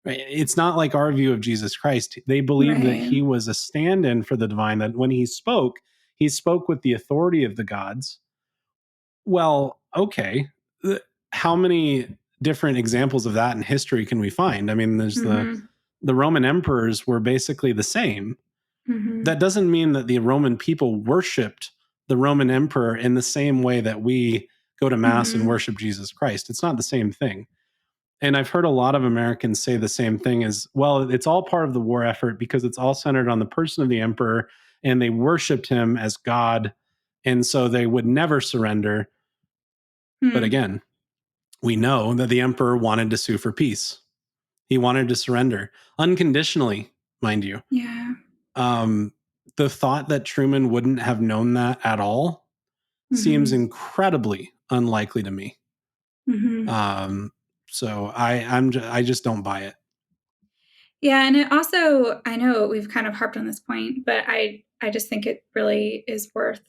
Right? It's not like our view of Jesus Christ. They believe that Right. he was a stand-in for the divine, that when he spoke with the authority of the gods. Well, okay. How many different examples of that in history can we find? I mean, there's Mm-hmm. the Roman emperors were basically the same. Mm-hmm. That doesn't mean that the Roman people worshipped the Roman emperor in the same way that we go to mass and Mm-hmm. worship Jesus Christ. It's not the same thing. And I've heard a lot of Americans say the same thing as well. It's all part of the war effort because it's all centered on the person of the emperor, and they worshiped him as God. And so they would never surrender. But Hmm. again, we know that the emperor wanted to sue for peace. He wanted to surrender unconditionally, mind you. Yeah. Um, the thought that Truman wouldn't have known that at all seems Mm-hmm. incredibly unlikely to me. Mm-hmm. Um, so I just don't buy it. Yeah, and it also, I know we've kind of harped on this point, but I just think it really is worth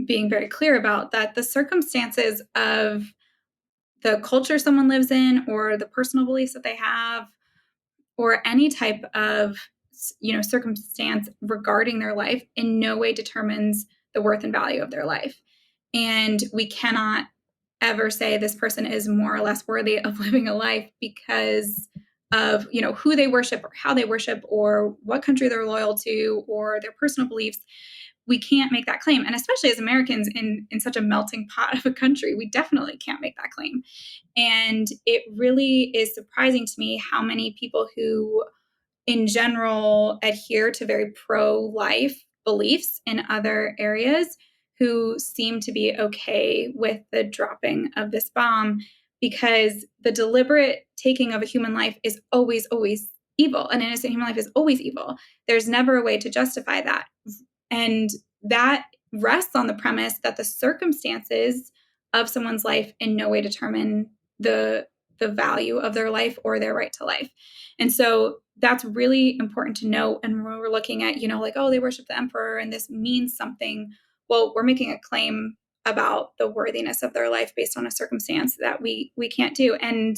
being very clear about that the circumstances of the culture someone lives in or the personal beliefs that they have or any type of circumstance regarding their life in no way determines the worth and value of their life. And we cannot ever say this person is more or less worthy of living a life because of who they worship or how they worship or what country they're loyal to or their personal beliefs. We can't make that claim, and especially as Americans in such a melting pot of a country, we definitely can't make that claim. And it really is surprising to me how many people who in general adhere to very pro-life beliefs in other areas who seem to be okay with the dropping of this bomb, because the deliberate taking of a human life is always, always evil. An innocent human life is always evil. There's never a way to justify that. And that rests on the premise that the circumstances of someone's life in no way determine the value of their life or their right to life. And so that's really important to note. And when we're looking at, like, oh, they worship the emperor and this means something. Well, we're making a claim about the worthiness of their life based on a circumstance that we can't do. And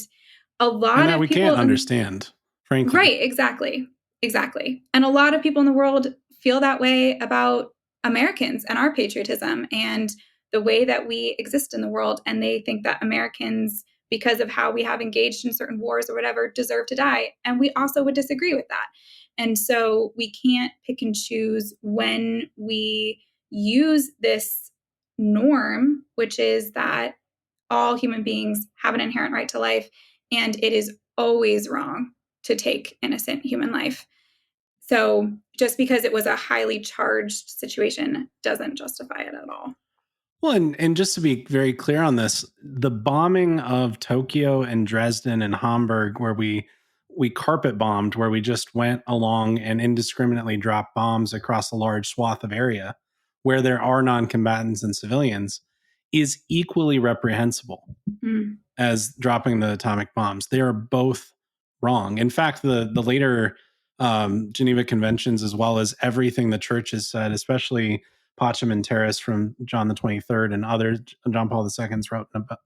a And lot that of we can't people, understand, frankly. right, exactly. And a lot of people in the world feel that way about Americans and our patriotism and the way that we exist in the world. And they think that Americans, because of how we have engaged in certain wars or whatever, deserve to die. And we also would disagree with that. And so we can't pick and choose when we use this norm, which is that all human beings have an inherent right to life, and it is always wrong to take innocent human life. So just because it was a highly charged situation doesn't justify it at all. Well, and just to be very clear on this, the bombing of Tokyo and Dresden and Hamburg, where we carpet bombed, where we just went along and indiscriminately dropped bombs across a large swath of area where there are non-combatants and civilians, is equally reprehensible as dropping the atomic bombs. They are both wrong. In fact, the later Geneva Conventions, as well as everything the church has said, especially Pacem in Terris from John the 23rd and others, John Paul II's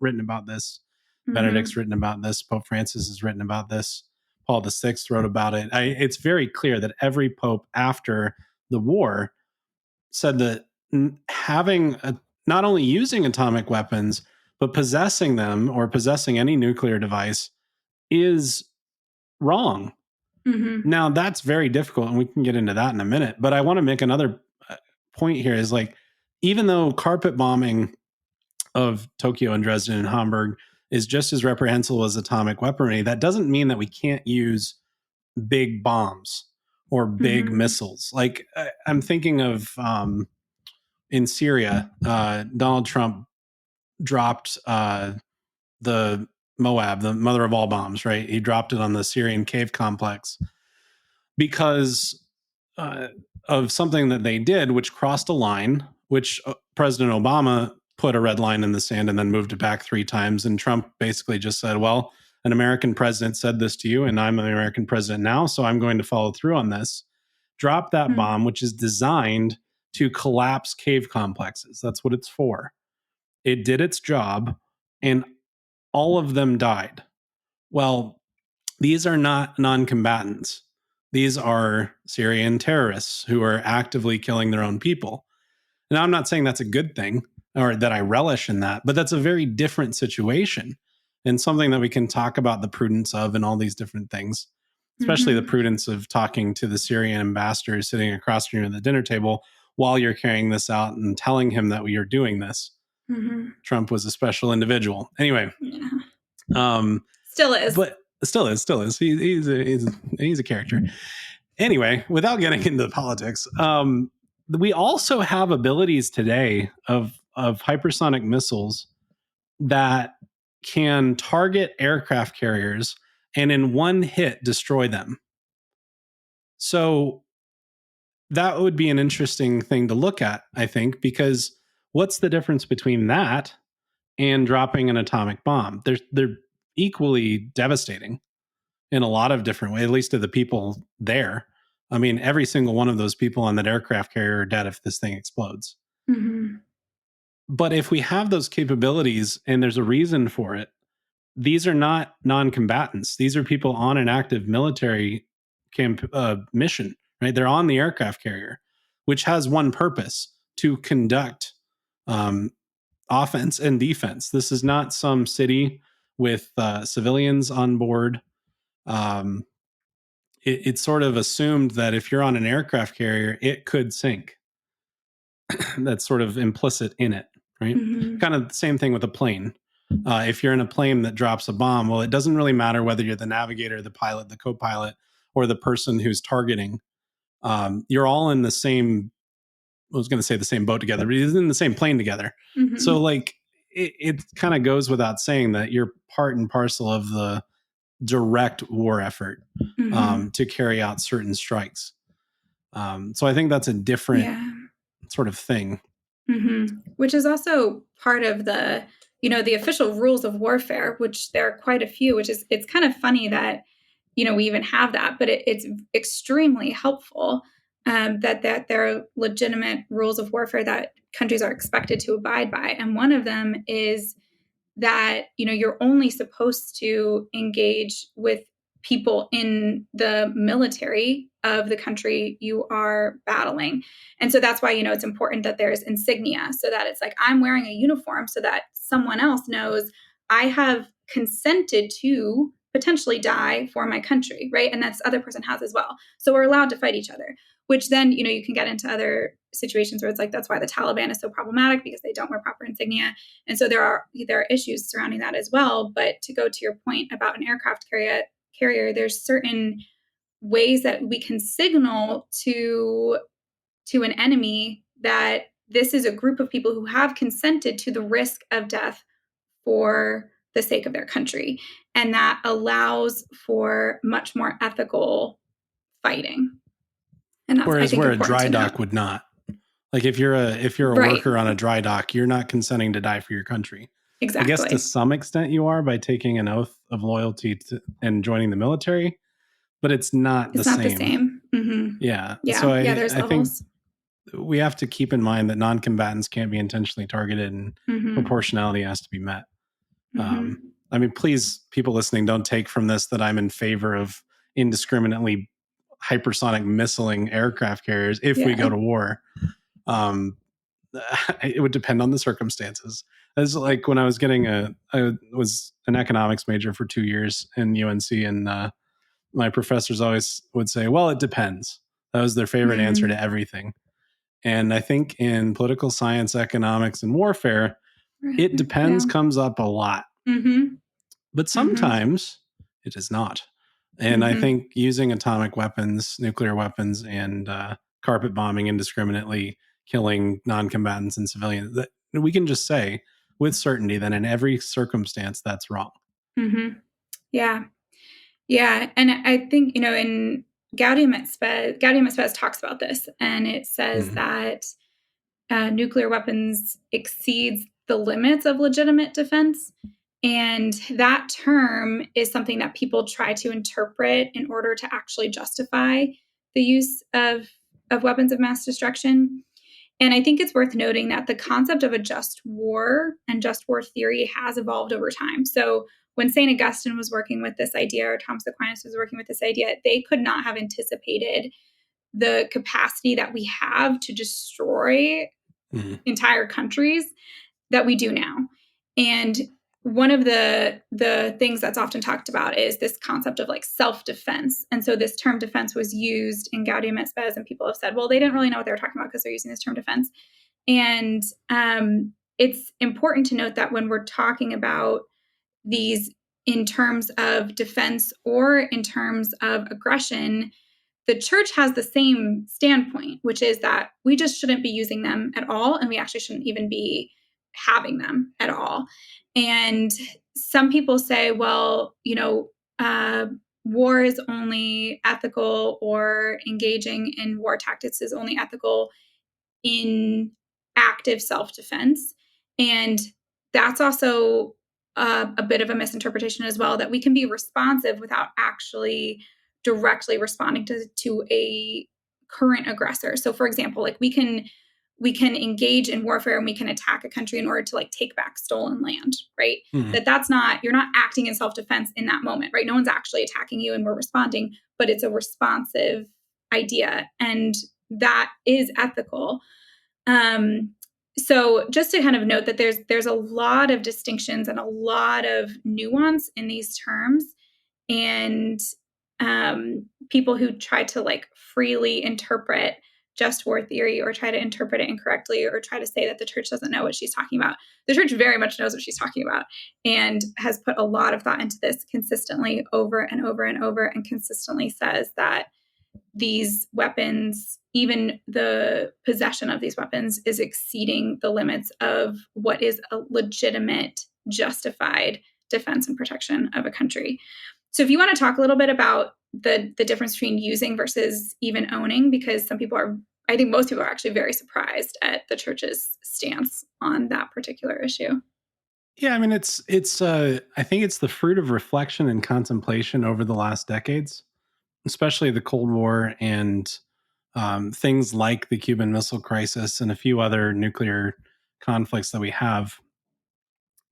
written about this, Benedict's written about this, Pope Francis has written about this, Paul VI wrote about it. It's very clear that every pope after the war said that not only using atomic weapons, but possessing them or possessing any nuclear device is wrong. Now, that's very difficult, and we can get into that in a minute. But I want to make another point here is, like, even though carpet bombing of Tokyo and Dresden and Hamburg is just as reprehensible as atomic weaponry, that doesn't mean that we can't use big bombs or big missiles. Like, I'm thinking of in Syria, Donald Trump dropped the Moab, the mother of all bombs, right? He dropped it on the Syrian cave complex because of something that they did, which crossed a line, which President Obama put a red line in the sand and then moved it back 3 times. And Trump basically just said, well, an American president said this to you, and I'm an American president now, so I'm going to follow through on this. Drop that bomb, which is designed to collapse cave complexes. That's what it's for. It did its job, and all of them died. Well, these are not non-combatants. These are Syrian terrorists who are actively killing their own people. Now, I'm not saying that's a good thing or that I relish in that, but that's a very different situation and something that we can talk about the prudence of and all these different things, especially the prudence of talking to the Syrian ambassador sitting across from you at the dinner table while you're carrying this out and telling him that you're doing this. Trump was a special individual. Anyway, still is, but still is. He's a character. Anyway, without getting into politics, we also have abilities today of hypersonic missiles that can target aircraft carriers and in one hit destroy them. So that would be an interesting thing to look at, I think, because what's the difference between that and dropping an atomic bomb? They're equally devastating in a lot of different ways, at least to the people there. I mean, every single one of those people on that aircraft carrier are dead if this thing explodes. But if we have those capabilities and there's a reason for it, these are not non-combatants. These are people on an active military mission, right? They're on the aircraft carrier, which has one purpose: to conduct offense and defense. This is not some city with civilians on board. It's sort of assumed that if you're on an aircraft carrier, it could sink. That's sort of implicit in it, right? Kind of the same thing with a plane. If you're in a plane that drops a bomb, well, it doesn't really matter whether you're the navigator, the pilot, the co-pilot, or the person who's targeting. You're all in the same was going to say the same boat together, but he's in the same plane together. Mm-hmm. So like it kind of goes without saying that you're part and parcel of the direct war effort to carry out certain strikes. So I think that's a different sort of thing. Which is also part of the, the official rules of warfare, which there are quite a few, it's kind of funny that, we even have that, but it's extremely helpful that there are legitimate rules of warfare that countries are expected to abide by. And one of them is that, you're only supposed to engage with people in the military of the country you are battling. And so that's why, it's important that there's insignia, so that it's like, I'm wearing a uniform so that someone else knows I have consented to potentially die for my country, right? And that's other person has as well. So we're allowed to fight each other, which then, you can get into other situations where it's like, that's why the Taliban is so problematic, because they don't wear proper insignia. And so there are issues surrounding that as well. But to go to your point about an aircraft carrier, there's certain ways that we can signal to an enemy that this is a group of people who have consented to the risk of death for the sake of their country. And that allows for much more ethical fighting. And that's, whereas I think, where a dry dock would not. Like if you're a worker on a dry dock, you're not consenting to die for your country. Exactly. I guess to some extent you are, by taking an oath of loyalty and joining the military, but it's not the same. Mm-hmm. Yeah. So there's I think levels. We have to keep in mind that non-combatants can't be intentionally targeted, and proportionality has to be met. I mean, please, people listening, don't take from this that I'm in favor of indiscriminately hypersonic missiling aircraft carriers if we go to war. It would depend on the circumstances. As like when I was I was an economics major for 2 years in UNC, and my professors always would say, well, it depends. That was their favorite answer to everything. And I think in political science, economics, and warfare, it depends comes up a lot. But sometimes it is not. And I think using atomic weapons, nuclear weapons, and carpet bombing indiscriminately, killing non-combatants and civilians, that we can just say with certainty that in every circumstance that's wrong. Yeah. And I think, in Gaudium et Spes talks about this, and it says that nuclear weapons exceeds the limits of legitimate defense. And that term is something that people try to interpret in order to actually justify the use of weapons of mass destruction. And I think it's worth noting that the concept of a just war and just war theory has evolved over time. So when St. Augustine was working with this idea, or Thomas Aquinas was working with this idea, they could not have anticipated the capacity that we have to destroy entire countries that we do now. And one of the things that's often talked about is this concept of like self-defense. And so this term defense was used in Gaudium et Spes, and people have said, well, they didn't really know what they were talking about because they're using this term defense. And it's important to note that when we're talking about these in terms of defense or in terms of aggression, the church has the same standpoint, which is that we just shouldn't be using them at all, and we actually shouldn't even be having them at all. And some people say, well, war is only ethical, or engaging in war tactics is only ethical in active self-defense. And that's also a bit of a misinterpretation as well, that we can be responsive without actually directly responding to a current aggressor. So for example, like we can engage in warfare and we can attack a country in order to like take back stolen land, right? That's not, you're not acting in self-defense in that moment, right? No one's actually attacking you and we're responding, but it's a responsive idea, and that is ethical. So just to kind of note that there's a lot of distinctions and a lot of nuance in these terms, and people who try to like freely interpret just war theory, or try to interpret it incorrectly, or try to say that the church doesn't know what she's talking about. The church very much knows what she's talking about, and has put a lot of thought into this consistently over and over and over, and consistently says that these weapons, even the possession of these weapons, is exceeding the limits of what is a legitimate, justified defense and protection of a country. So if you want to talk a little bit about the difference between using versus even owning, because some people are, I think most people are actually very surprised at the church's stance on that particular issue. Yeah, I mean it's I think it's the fruit of reflection and contemplation over the last decades, especially the Cold War and things like the Cuban Missile Crisis and a few other nuclear conflicts that we have.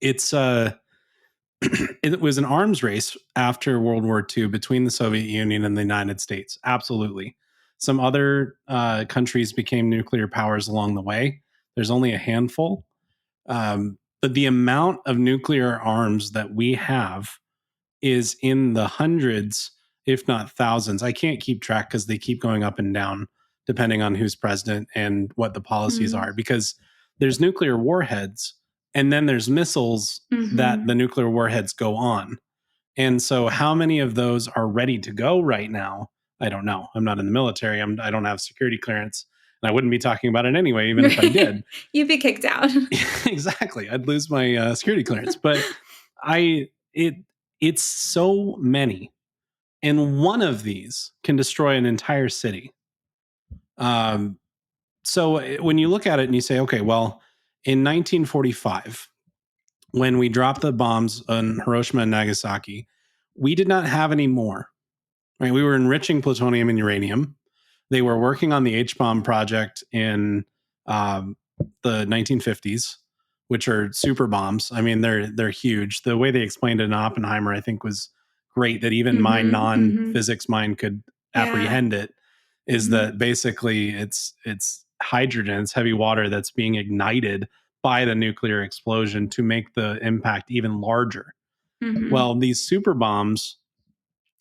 It's it was an arms race after World War II between the Soviet Union and the United States. Absolutely. Some other countries became nuclear powers along the way. There's only a handful. But the amount of nuclear arms that we have is in the hundreds, if not thousands. I can't keep track because they keep going up and down depending on who's president and what the policies Mm-hmm. are. Because there's nuclear warheads, and then there's missiles that Mm-hmm. the nuclear warheads go on. And so, how many of those are ready to go right now? I don't know. I'm not in the military. I don't have security clearance, and I wouldn't be talking about it anyway, even if I did. You'd be kicked out. Exactly. I'd lose my security clearance. But I it it's so many, and one of these can destroy an entire city. Um, so when you look at it and you say, okay, well, in 1945, when we dropped the bombs on Hiroshima and Nagasaki, we did not have any more. Right? We were enriching plutonium and uranium. They were working on the H bomb project in um, the 1950s, which are super bombs. I mean, they're huge. The way they explained it in Oppenheimer, I think, was great. That even my Mm-hmm. Mm-hmm. non-physics mind could Yeah. apprehend it. Is Mm-hmm. that basically it's hydrogen, it's heavy water that's being ignited by the nuclear explosion to make the impact even larger. Mm-hmm. Well, these super bombs,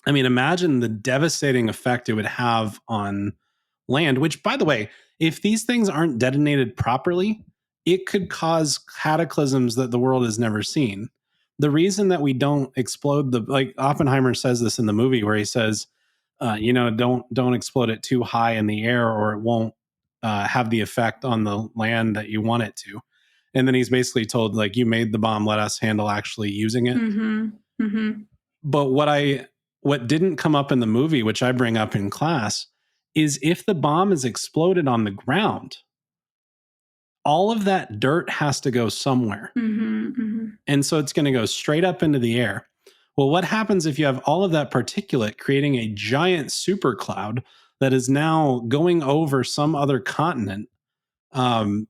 I mean, imagine the devastating effect it would have on land, which, by the way, if these things aren't detonated properly, it could cause cataclysms that the world has never seen. The reason that we don't explode like Oppenheimer says this in the movie where he says, don't explode it too high in the air or it won't have the effect on the land that you want it to. And then he's basically told, like, you made the bomb, let us handle actually using it. Mm-hmm. Mm-hmm. But what didn't come up in the movie, which I bring up in class, is if the bomb is exploded on the ground, all of that dirt has to go somewhere. Mm-hmm. Mm-hmm. And so it's going to go straight up into the air. Well, what happens if you have all of that particulate creating a giant super cloud that is now going over some other continent? Um,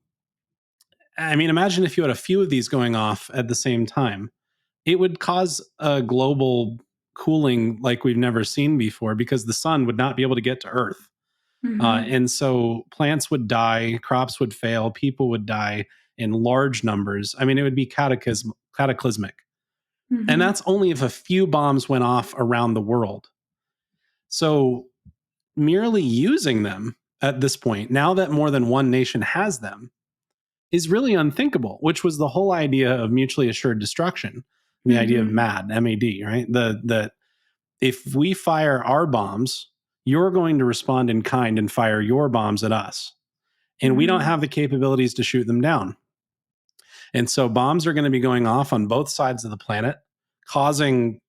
I mean, imagine if you had a few of these going off at the same time. It would cause a global cooling like we've never seen before because the sun would not be able to get to Earth. Mm-hmm. And so plants would die, crops would fail, people would die in large numbers. I mean, it would be cataclysmic. And Mm-hmm. that's only if a few bombs went off around the world. So merely using them at this point, now that more than one nation has them, is really unthinkable, which was the whole idea of mutually assured destruction, the idea of Mm-hmm. MAD, MAD, right? That if we fire our bombs, you're going to respond in kind and fire your bombs at us. And we don't Mm-hmm. have the capabilities to shoot them down. And so bombs are going to be going off on both sides of the planet, causing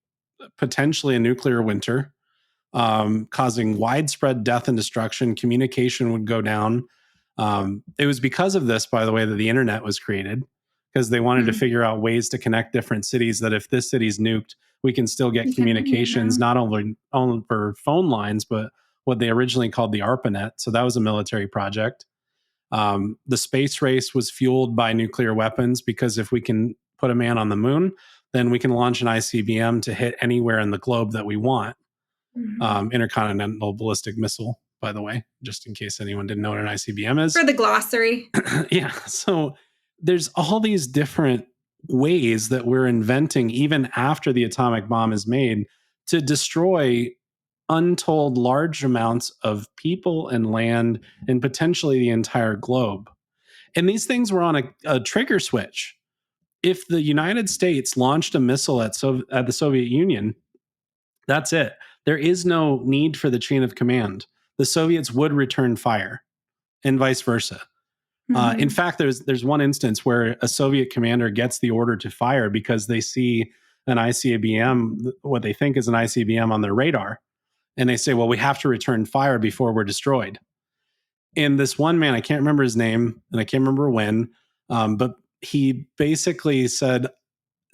potentially a nuclear winter, causing widespread death and destruction. Communication would go down. It was because of this, by the way, that the internet was created, because they wanted to Mm-hmm. figure out ways to connect different cities that if this city's nuked, we can still get You can, you communications, know. not only for phone lines, but what they originally called the ARPANET. So that was a military project. The space race was fueled by nuclear weapons because if we can put a man on the moon, then we can launch an ICBM to hit anywhere in the globe that we want. Mm-hmm. Intercontinental ballistic missile, by the way, just in case anyone didn't know what an ICBM is. For the glossary. Yeah. So there's all these different ways that we're inventing, even after the atomic bomb is made, to destroy untold large amounts of people and land and potentially the entire globe. And these things were on a trigger switch. If the United States launched a missile at the Soviet Union, that's it. There is no need for the chain of command. the Soviets would return fire, and vice versa. In fact, there's one instance where a Soviet commander gets the order to fire because they see an ICBM, what they think is an ICBM, on their radar, and they say, "Well, we have to return fire before we're destroyed." And this one man, I can't remember his name, and I can't remember when, but he basically said,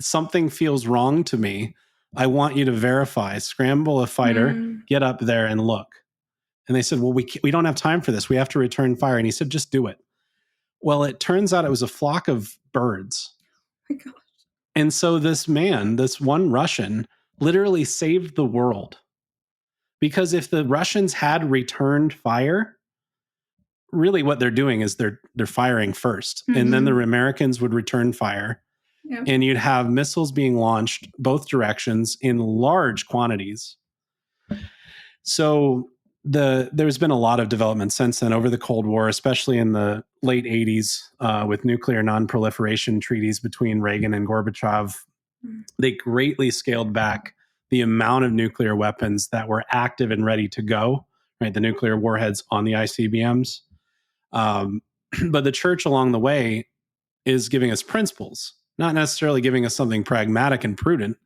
"Something feels wrong to me. I want you to verify. Scramble a fighter, get up there and look." And they said, "Well, we don't have time for this. We have to return fire." And he said, "Just do it." Well, it turns out it was a flock of birds. Oh my gosh. And so this man, this one Russian, literally saved the world. Because if the Russians had returned fire, really what they're doing is they're firing first. And then the Americans would return fire. Yep. And you'd have missiles being launched both directions in large quantities. So there's been a lot of development since then over the Cold War, especially in the late 80s with nuclear non-proliferation treaties between Reagan and Gorbachev. They greatly scaled back the amount of nuclear weapons that were active and ready to go, right? The nuclear warheads on the ICBMs. But the church along the way is giving us principles, not necessarily giving us something pragmatic and prudent.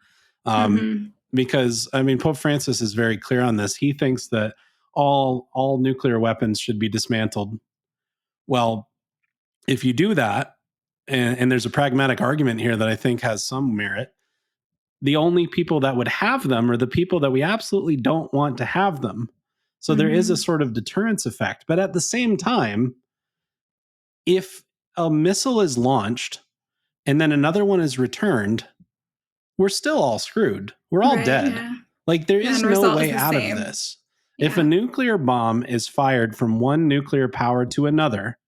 Because, I mean, Pope Francis is very clear on this. He thinks that all nuclear weapons should be dismantled. Well, if you do that, and there's a pragmatic argument here that I think has some merit, the only people that would have them are the people that we absolutely don't want to have them. So there is a sort of deterrence effect. But at the same time, if a missile is launched and then another one is returned, we're still all screwed. We're all dead. Yeah. Like, there is no way out of same. this. If a nuclear bomb is fired from one nuclear power to another,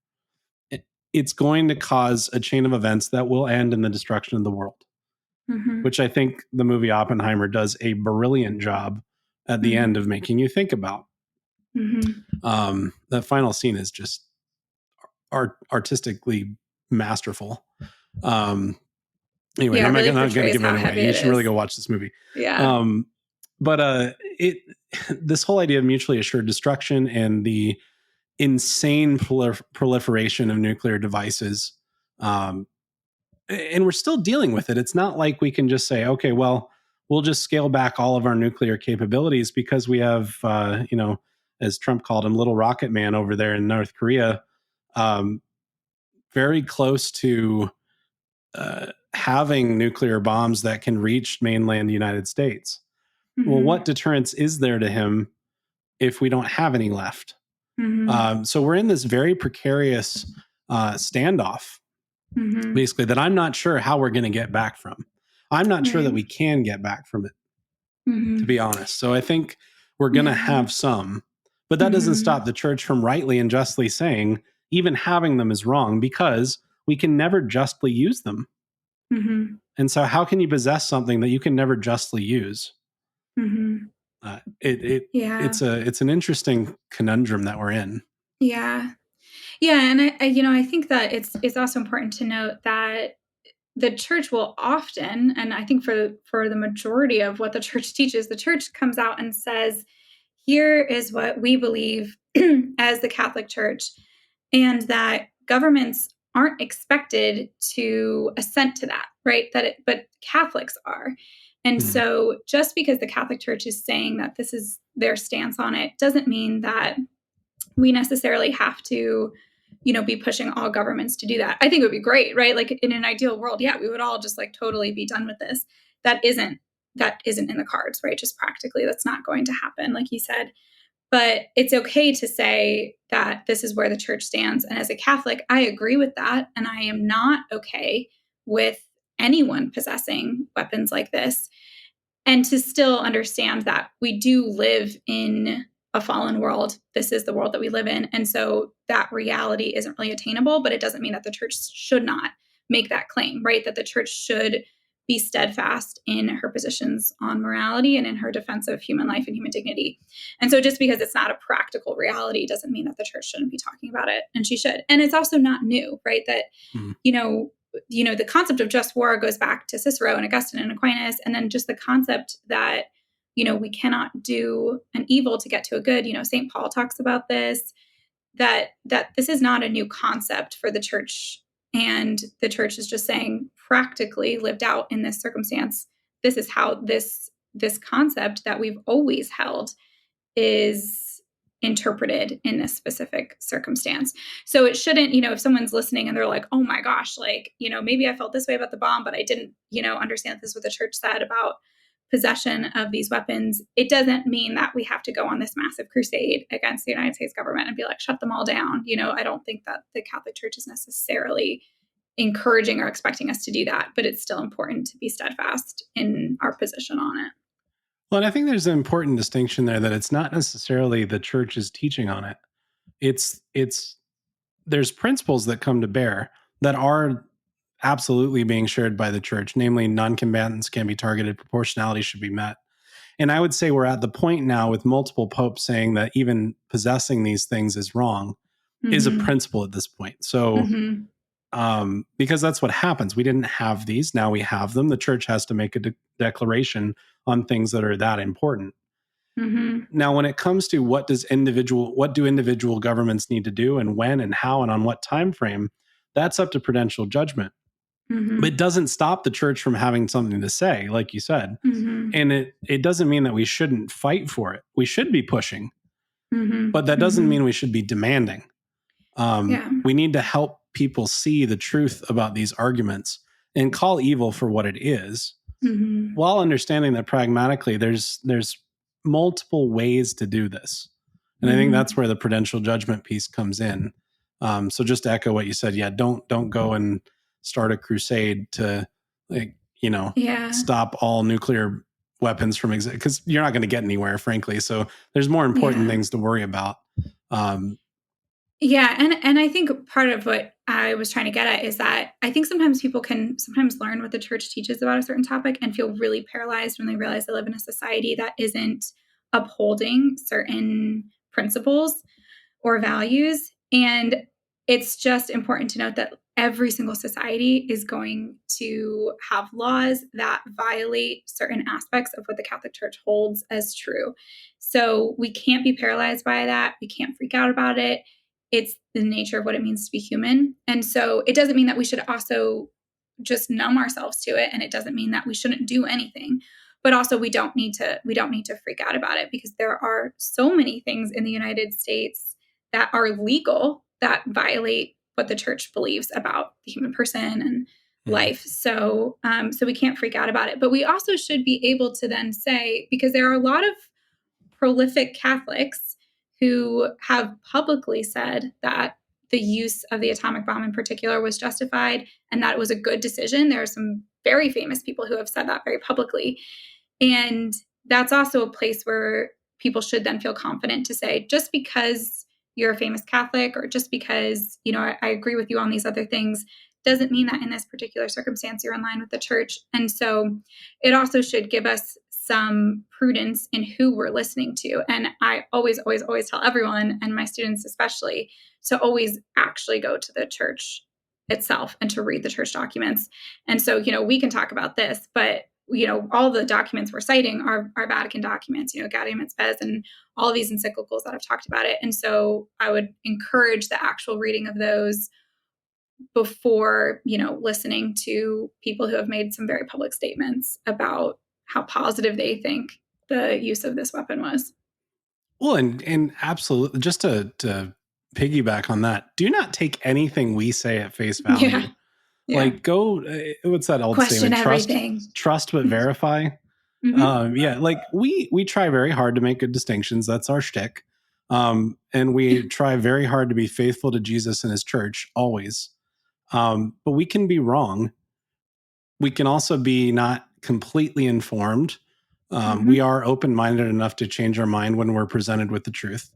it's going to cause a chain of events that will end in the destruction of the world, which I think the movie Oppenheimer does a brilliant job at the end of making you think about. The final scene is just artistically masterful. Anyway, Yeah, I'm really not going to give it away. heavy You it should really is. go watch this movie. Yeah. But this whole idea of mutually assured destruction and the insane proliferation of nuclear devices, and we're still dealing with it. It's not like we can just say, okay, well, we'll just scale back all of our nuclear capabilities because we have, as Trump called him, Little Rocket Man over there in North Korea, very close to having nuclear bombs that can reach mainland United States. Well, what deterrence is there to him if we don't have any left? So we're in this very precarious standoff, basically, that I'm not sure how we're going to get back from. I'm not sure that we can get back from it, to be honest. So I think we're going to have some, but that doesn't stop the church from rightly and justly saying even having them is wrong because we can never justly use them. And so how can you possess something that you can never justly use? It's an interesting conundrum that we're in. Yeah. And I think that it's also important to note that the church will often, and I think for the majority of what the church teaches, the church comes out and says, here is what we believe as the Catholic Church, and that governments aren't expected to assent to that, right? But Catholics are. And so just because the Catholic Church is saying that this is their stance on it doesn't mean that we necessarily have to, be pushing all governments to do that. I think it would be great, right? Like in an ideal world, we would all just like totally be done with this. That isn't in the cards, right? Just practically, that's not going to happen, like you said. But it's okay to say that this is where the church stands. And as a Catholic, I agree with that. And I am not okay with anyone possessing weapons like this. And to still understand that we do live in a fallen world. This is the world that we live in. And so that reality isn't really attainable, but it doesn't mean that the church should not make that claim, right? That the church should be steadfast in her positions on morality and in her defense of human life and human dignity. And so just because it's not a practical reality doesn't mean that the church shouldn't be talking about it, and she should. And it's also not new, right? That, the concept of just war goes back to Cicero and Augustine and Aquinas, and then just the concept that we cannot do an evil to get to a good. St. Paul talks about this, that this is not a new concept for the church, and the church is just saying, practically lived out in this circumstance, this is how this concept that we've always held is interpreted in this specific circumstance. So it shouldn't, if someone's listening and they're like, oh my gosh, like, maybe I felt this way about the bomb, but I didn't, understand this is what the church said about possession of these weapons. It doesn't mean that we have to go on this massive crusade against the United States government and be like, shut them all down. I don't think that the Catholic Church is necessarily encouraging or expecting us to do that, but it's still important to be steadfast in our position on it. Well, and I think there's an important distinction there, that it's not necessarily the church's teaching on it. It's there's principles that come to bear that are absolutely being shared by the church, namely non-combatants can be targeted, proportionality should be met. And I would say we're at the point now with multiple popes saying that even possessing these things is wrong, is a principle at this point. So because that's what happens. We didn't have these. Now we have them. The church has to make a declaration on things that are that important. Now, when it comes to what do individual governments need to do, and when and how and on what time frame, that's up to prudential judgment. But it doesn't stop the church from having something to say, like you said. And it doesn't mean that we shouldn't fight for it. We should be pushing, but that doesn't mean we should be demanding. We need to help people see the truth about these arguments and call evil for what it is, while understanding that pragmatically there's multiple ways to do this. And I think that's where the prudential judgment piece comes in. So just to echo what you said, don't go and start a crusade to stop all nuclear weapons from because you're not going to get anywhere, frankly. So there's more important things to worry about. And I think part of what I was trying to get at is that I think sometimes people can learn what the church teaches about a certain topic and feel really paralyzed when they realize they live in a society that isn't upholding certain principles or values. And it's just important to note that every single society is going to have laws that violate certain aspects of what the Catholic Church holds as true. So we can't be paralyzed by that. We can't freak out about it. It's the nature of what it means to be human. And so it doesn't mean that we should also just numb ourselves to it. And it doesn't mean that we shouldn't do anything. But also we don't need to freak out about it, because there are so many things in the United States that are legal that violate what the church believes about the human person and life. So we can't freak out about it. But we also should be able to then say, because there are a lot of prolific Catholics who have publicly said that the use of the atomic bomb in particular was justified and that it was a good decision. There are some very famous people who have said that very publicly. And that's also a place where people should then feel confident to say, just because you're a famous Catholic, or just because, I agree with you on these other things, doesn't mean that in this particular circumstance you're in line with the church. And so it also should give us some prudence in who we're listening to. And I always tell everyone, and my students especially, to always actually go to the church itself and to read the church documents. And so, we can talk about this, but all the documents we're citing are Vatican documents, Gaudium et Spes, and all of these encyclicals that have talked about it. And so I would encourage the actual reading of those before, listening to people who have made some very public statements about how positive they think the use of this weapon was. Well, and absolutely, just to piggyback on that, do not take anything we say at face value. Yeah. Like, go, what's that old Question statement? everything. Trust but verify. Like we try very hard to make good distinctions. That's our shtick. And we try very hard to be faithful to Jesus and his church always. But we can be wrong. We can also be not completely informed. We are open-minded enough to change our mind when we're presented with the truth.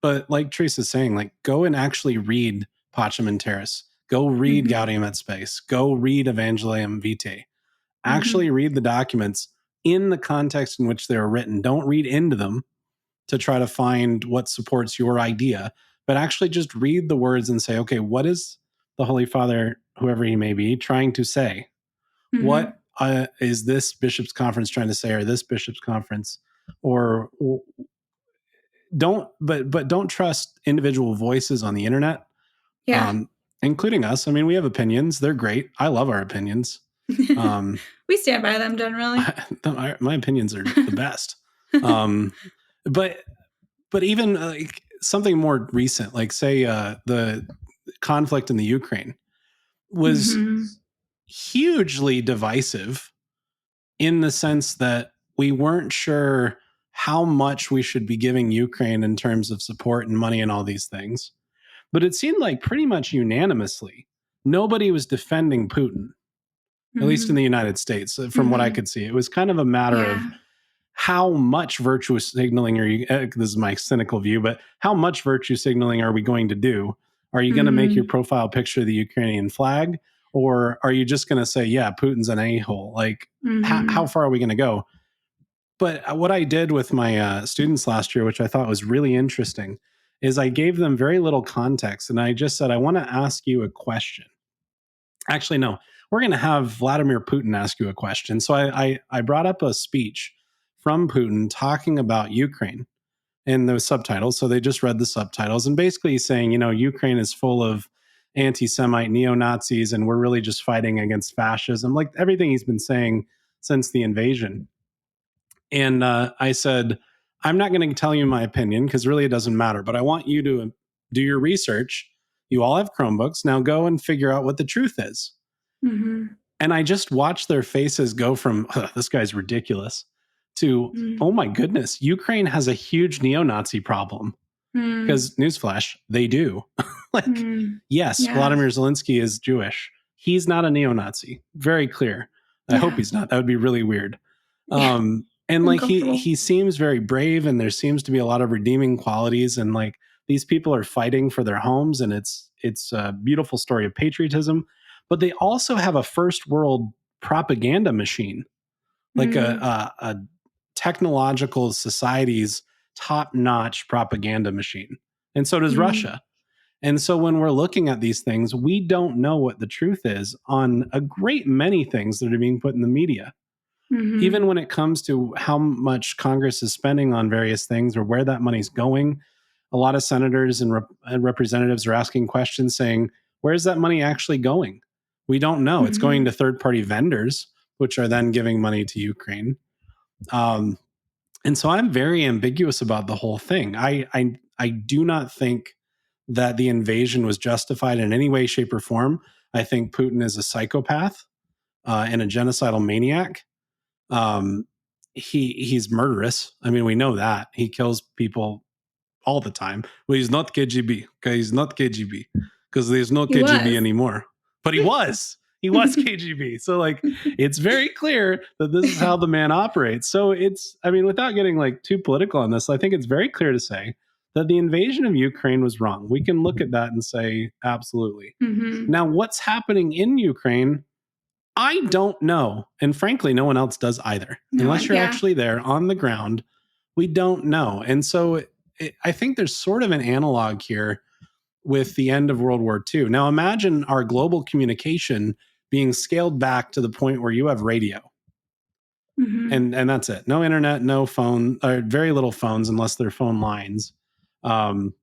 But like Teresa's saying, like, go and actually read Pacem in Terris. Go read Gaudium et Spes. Go read Evangelium Vitae. Actually read the documents in the context in which they were written. Don't read into them to try to find what supports your idea, but actually just read the words and say, okay, what is the Holy Father, whoever he may be, trying to say? What is this bishop's conference trying to say, or this bishop's conference or but don't trust individual voices on the internet, Yeah. um, including us. I mean, we have opinions. They're great. I love our opinions. We stand by them generally. My opinions are the best. Um, but even like something more recent, like say the conflict in the Ukraine was Mm-hmm. hugely divisive in the sense that we weren't sure how much we should be giving Ukraine in terms of support and money and all these things. But it seemed like pretty much unanimously, nobody was defending Putin, at least in Mm-hmm. the United States, from what I Mm-hmm. could see. It was kind of a matter of Yeah. how much virtue signaling are you, this is my cynical view, but how much virtue signaling are we going to do? Are you going to make your Mm-hmm. profile picture the Ukrainian flag? Or are you just going to say, yeah, Putin's an a-hole? Like, how Mm-hmm. far are we going to go? But what I did with my students last year, which I thought was really interesting, is I gave them very little context. And I just said, I want to ask you a question. Actually, no, we're going to have Vladimir Putin ask you a question. So I brought up a speech from Putin talking about Ukraine in the subtitles. So they just read the subtitles and basically saying, Ukraine is full of anti Semite neo Nazis and we're really just fighting against fascism, like everything he's been saying since the invasion. And I said, I'm not going to tell you my opinion because really it doesn't matter, but I want you to do your research. You all have Chromebooks. Now go and figure out what the truth is. Mm-hmm. And I just watched their faces go from, this guy's ridiculous, to, Mm-hmm. oh my goodness, Ukraine has a huge neo Nazi problem. Mm-hmm. Because, newsflash, they do. Like, Mm-hmm. yes, Yeah. Vladimir Zelensky is Jewish. He's not a neo Nazi. Very clear. I hope Yeah. he's not. That would be really weird. Yeah. And like Uncomfortable. he seems very brave, and there seems to be a lot of redeeming qualities. And like these people are fighting for their homes, and it's a beautiful story of patriotism. But they also have a first world propaganda machine, like Mm-hmm. a technological society's top notch propaganda machine. And so does Mm-hmm. Russia. And so when we're looking at these things, we don't know what the truth is on a great many things that are being put in the media. Mm-hmm. Even when it comes to how much Congress is spending on various things or where that money's going, a lot of senators and representatives are asking questions saying, where's that money actually going? We don't know. It's going to Mm-hmm. third party vendors, which are then giving money to Ukraine. Um, and so I'm very ambiguous about the whole thing. I do not think that the invasion was justified in any way, shape, or form. I think Putin is a psychopath and a genocidal maniac. Um, he's murderous. I mean, we know that he kills people all the time. Well, he's not KGB. Okay, he's not KGB because there's no He KGB was. anymore. But he was. He was KGB. So like, it's very clear that this is how the man operates. So it's. I mean, without getting like too political on this, I think it's very clear to say that the invasion of Ukraine was wrong. We can look at that and say absolutely. Mm-hmm. Now, what's happening in Ukraine? I don't know. And frankly, no one else does either. No Unless one. you're Yeah. actually there on the ground, we don't know. And so I think there's sort of an analog here with the end of World War II. Now, imagine our global communication being scaled back to the point where you have radio. Mm-hmm. And that's it. No internet, no phone, or very little phones unless they're phone lines. Um,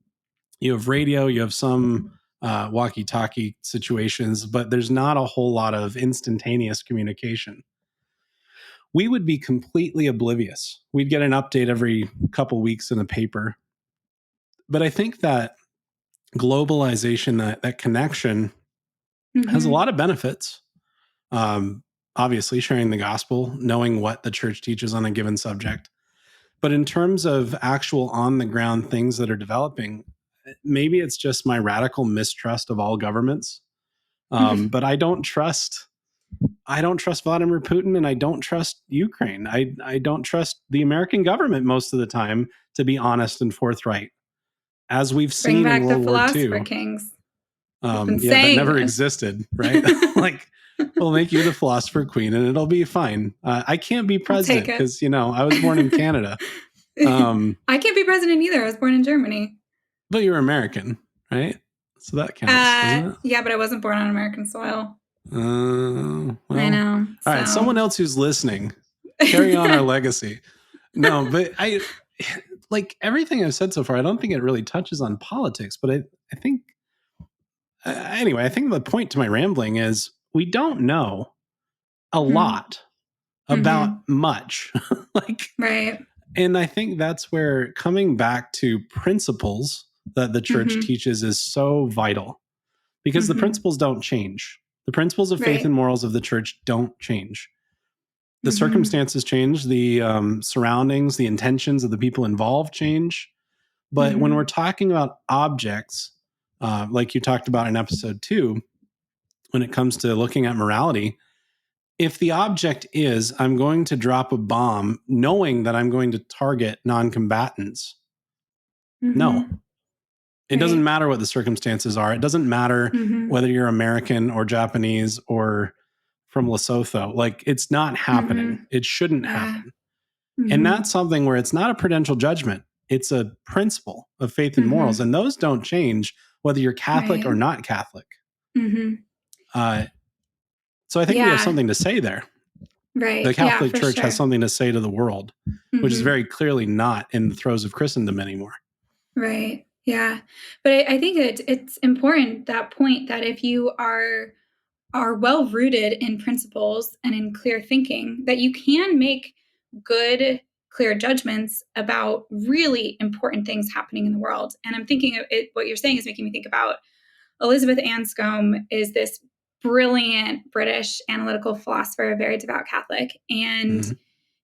you have radio, you have some walkie-talkie situations, but there's not a whole lot of instantaneous communication. We would be completely oblivious. We'd get an update every couple weeks in the paper. But I think that globalization, that connection, has a Mm-hmm. lot of benefits. Um, Obviously, sharing the gospel, knowing what the church teaches on a given subject. But in terms of actual on the ground things that are developing, maybe it's just my radical mistrust of all governments. But I don't trust Vladimir Putin and I don't trust Ukraine. I don't trust the American government most of the time, to be honest and forthright, as we've Bring seen in back the World War philosopher II. kings. We've been Yeah, that saying never this. existed, right? Like, we'll make you the philosopher queen and it'll be fine. I can't be I'll take president it. because, I was born in Canada. Um, I can't be president either. I was born in Germany. but you're American, right? So that counts, doesn't it? Yeah, but I wasn't born on American soil. Well, I know. all right. Someone So else who's listening, carry on our legacy. No, but I like everything I've said so far. I don't think it really touches on politics, but I think anyway. I think the point to my rambling is we don't know a Mhm. lot about Mhm. much. like, Right. and I think that's where coming back to principles that the church Mhm. teaches is so vital because the Mhm. principles don't change. The principles of faith and Right. morals of the church don't change. The Mhm. circumstances change, the surroundings, the intentions of the people involved change. But when we're Mhm. talking about objects, like you talked about in episode 2, when it comes to looking at morality, if the object is, I'm going to drop a bomb knowing that I'm going to target non combatants, no. Mhm. It doesn't Right. matter what the circumstances are. It doesn't matter Mhm. whether you're American or Japanese or from Lesotho. Like, it's not happening. Mhm. It shouldn't Yeah. happen. And that's Mhm. something where it's not a prudential judgment, it's a principle of faith and morals. Mhm. And those don't change whether you're Catholic or Right. not Catholic. Mhm. Uh, so I think we have Yeah. something to say there. The Right. Yeah, Catholic for Church has sure. something to say to the world, which is Mhm. very clearly not in the throes of Christendom anymore. Right. Yeah. But I think it's important, that point, that if you are well rooted in principles and in clear thinking, that you can make good, clear judgments about really important things happening in the world. And I'm thinking of it, what you're saying is making me think about Elizabeth Anscombe is this brilliant British analytical philosopher, a very devout Catholic. And Mhm.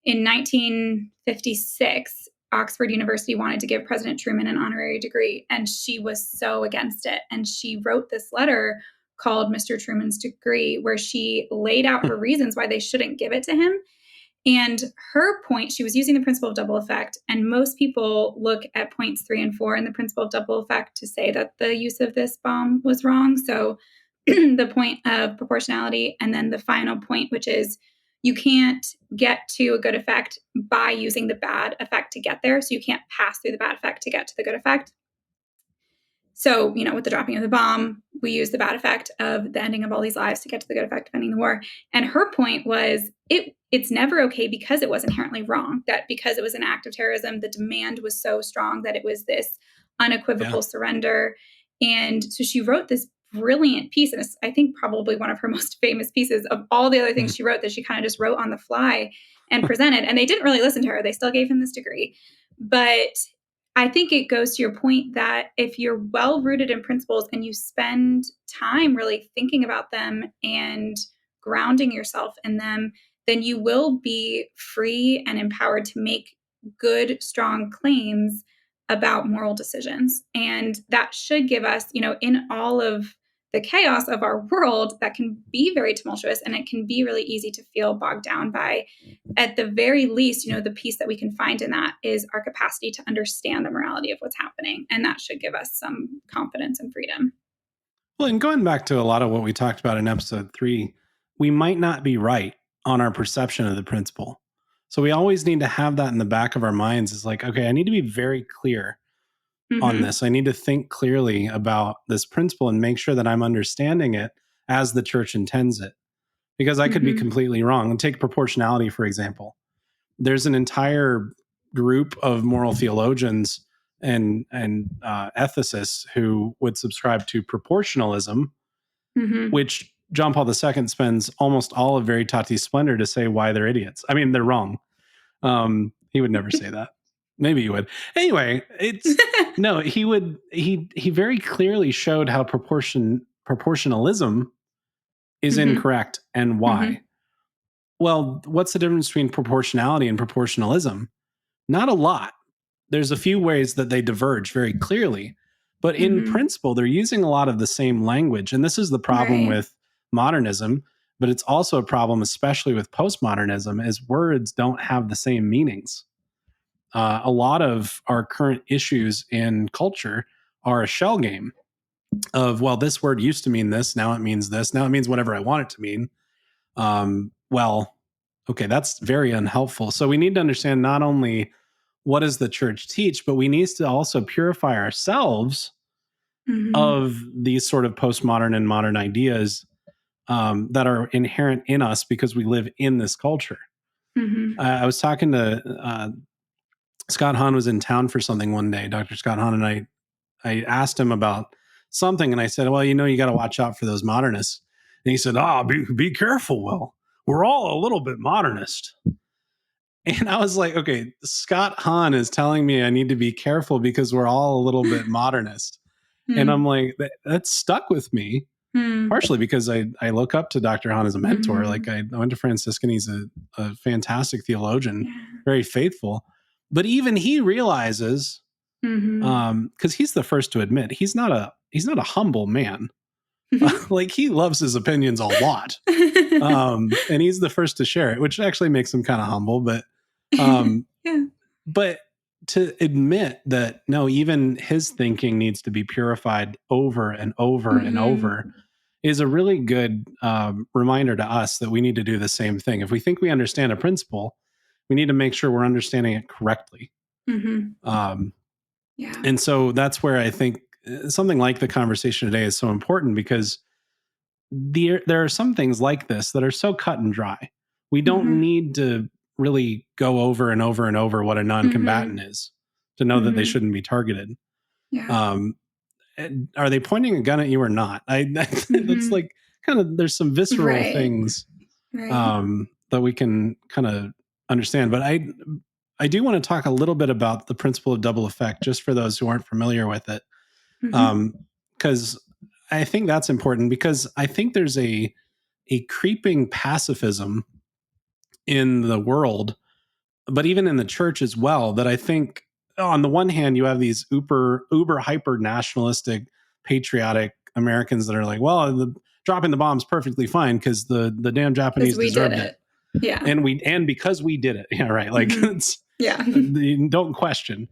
in 1956, Oxford University wanted to give President Truman an honorary degree, and she was so against it. And she wrote this letter called Mr. Truman's Degree, where she laid out her reasons why they shouldn't give it to him. And her point, she was using the principle of double effect. And most people look at points 3 and 4 in the principle of double effect to say that the use of this bomb was wrong. So the point of proportionality, and then the final point, which is you can't get to a good effect by using the bad effect to get there. So you can't pass through the bad effect to get to the good effect. So, with the dropping of the bomb, we use the bad effect of the ending of all these lives to get to the good effect of ending the war. And her point was it's never okay because it was inherently wrong, that because it was an act of terrorism, the demand was so strong that it was this Yeah. unequivocal surrender. And so she wrote this brilliant piece, and it's, I think, probably one of her most famous pieces of all the other things Mhm. she wrote, that she kind of just wrote on the fly and presented. And they didn't really listen to her. They still gave him this degree. But I think it goes to your point that if you're well rooted in principles and you spend time really thinking about them and grounding yourself in them, then you will be free and empowered to make good, strong claims about moral decisions. And that should give us, in all of the chaos of our world that can be very tumultuous, and it can be really easy to feel bogged down by, at the very least, the piece that we can find in that is our capacity to understand the morality of what's happening. And that should give us some confidence and freedom. Well, and going back to a lot of what we talked about in episode 3, we might not be right on our perception of the principle. So we always need to have that in the back of our minds. Is like, okay, I need to be very clear on Mm-hmm. this. I need to think clearly about this principle and make sure that I'm understanding it as the church intends it. Because I could be Mm-hmm. completely wrong. And take proportionality, for example. There's an entire group of moral theologians and ethicists who would subscribe to proportionalism, Mm-hmm. which John Paul II spends almost all of Veritatis Splendor to say why they're idiots. I mean, they're wrong. He would never say that. Maybe he would. Anyway, it's no. He would. He very clearly showed how proportionalism is Mm-hmm. incorrect and Mm-hmm. why. Well, what's the difference between proportionality and proportionalism? Not a lot. There's a few ways that they diverge very clearly, but in Mm-hmm. principle, they're using a lot of the same language. And this is the problem Right. with modernism, but it's also a problem, especially with postmodernism, is words don't have the same meanings. A lot of our current issues in culture are a shell game of, well, this word used to mean this, now it means this, now it means whatever I want it to mean. Well, okay, that's very unhelpful. So we need to understand not only what does the church teach, but we need to also purify ourselves Mm-hmm. of these sort of postmodern and modern ideas that are inherent in us because we live in this culture. Mm-hmm. I was talking to Scott Hahn was in town for something one day, Dr. Scott Hahn, and I asked him about something, and I said, well, you got to watch out for those modernists. And he said, be careful, Will. We're all a little bit modernist. And I was like, okay, Scott Hahn is telling me I need to be careful because we're all a little bit modernist. And I'm Mm. like, that stuck with me, Mm. partially because I look up to Dr. Hahn as a mentor. Like Mhm. I went to Franciscan. He's a fantastic theologian, Yeah. very faithful. But even he realizes, Mhm. because he's the first to admit he's not a humble man. Like he loves his opinions a lot. And he's the first to share it, which actually makes him kind of humble. Um, Yeah. but to admit that no, even his thinking needs to be purified over and over and over Mhm. is a really good reminder to us that we need to do the same thing. If we think we understand a principle, we need to make sure we're understanding it correctly. Mhm. Um, Yeah. and so that's where I think something like the conversation today is so important because there are some things like this that are so cut and dry. We don't Mhm. need to really go over and over and over what a non-combatant Mhm. is to know that they Mhm. shouldn't be targeted. Yeah. Um, are they pointing a gun at you or not? That's Mhm. like kind of there's some visceral Right. things Right. that we can kind of understand. But I do want to talk a little bit about the principle of double effect, just for those who aren't familiar with it, Mhm. because I think that's important because I think there's a creeping pacifism in the world, but even in the church as well, that I think on the one hand you have these uber hyper nationalistic patriotic Americans that are like, well, dropping the bomb's perfectly fine because the damn 'Cause Japanese we did deserved it, it. Yeah. and because we did it. Yeah, right. Like Mhm. it's Yeah. don't question.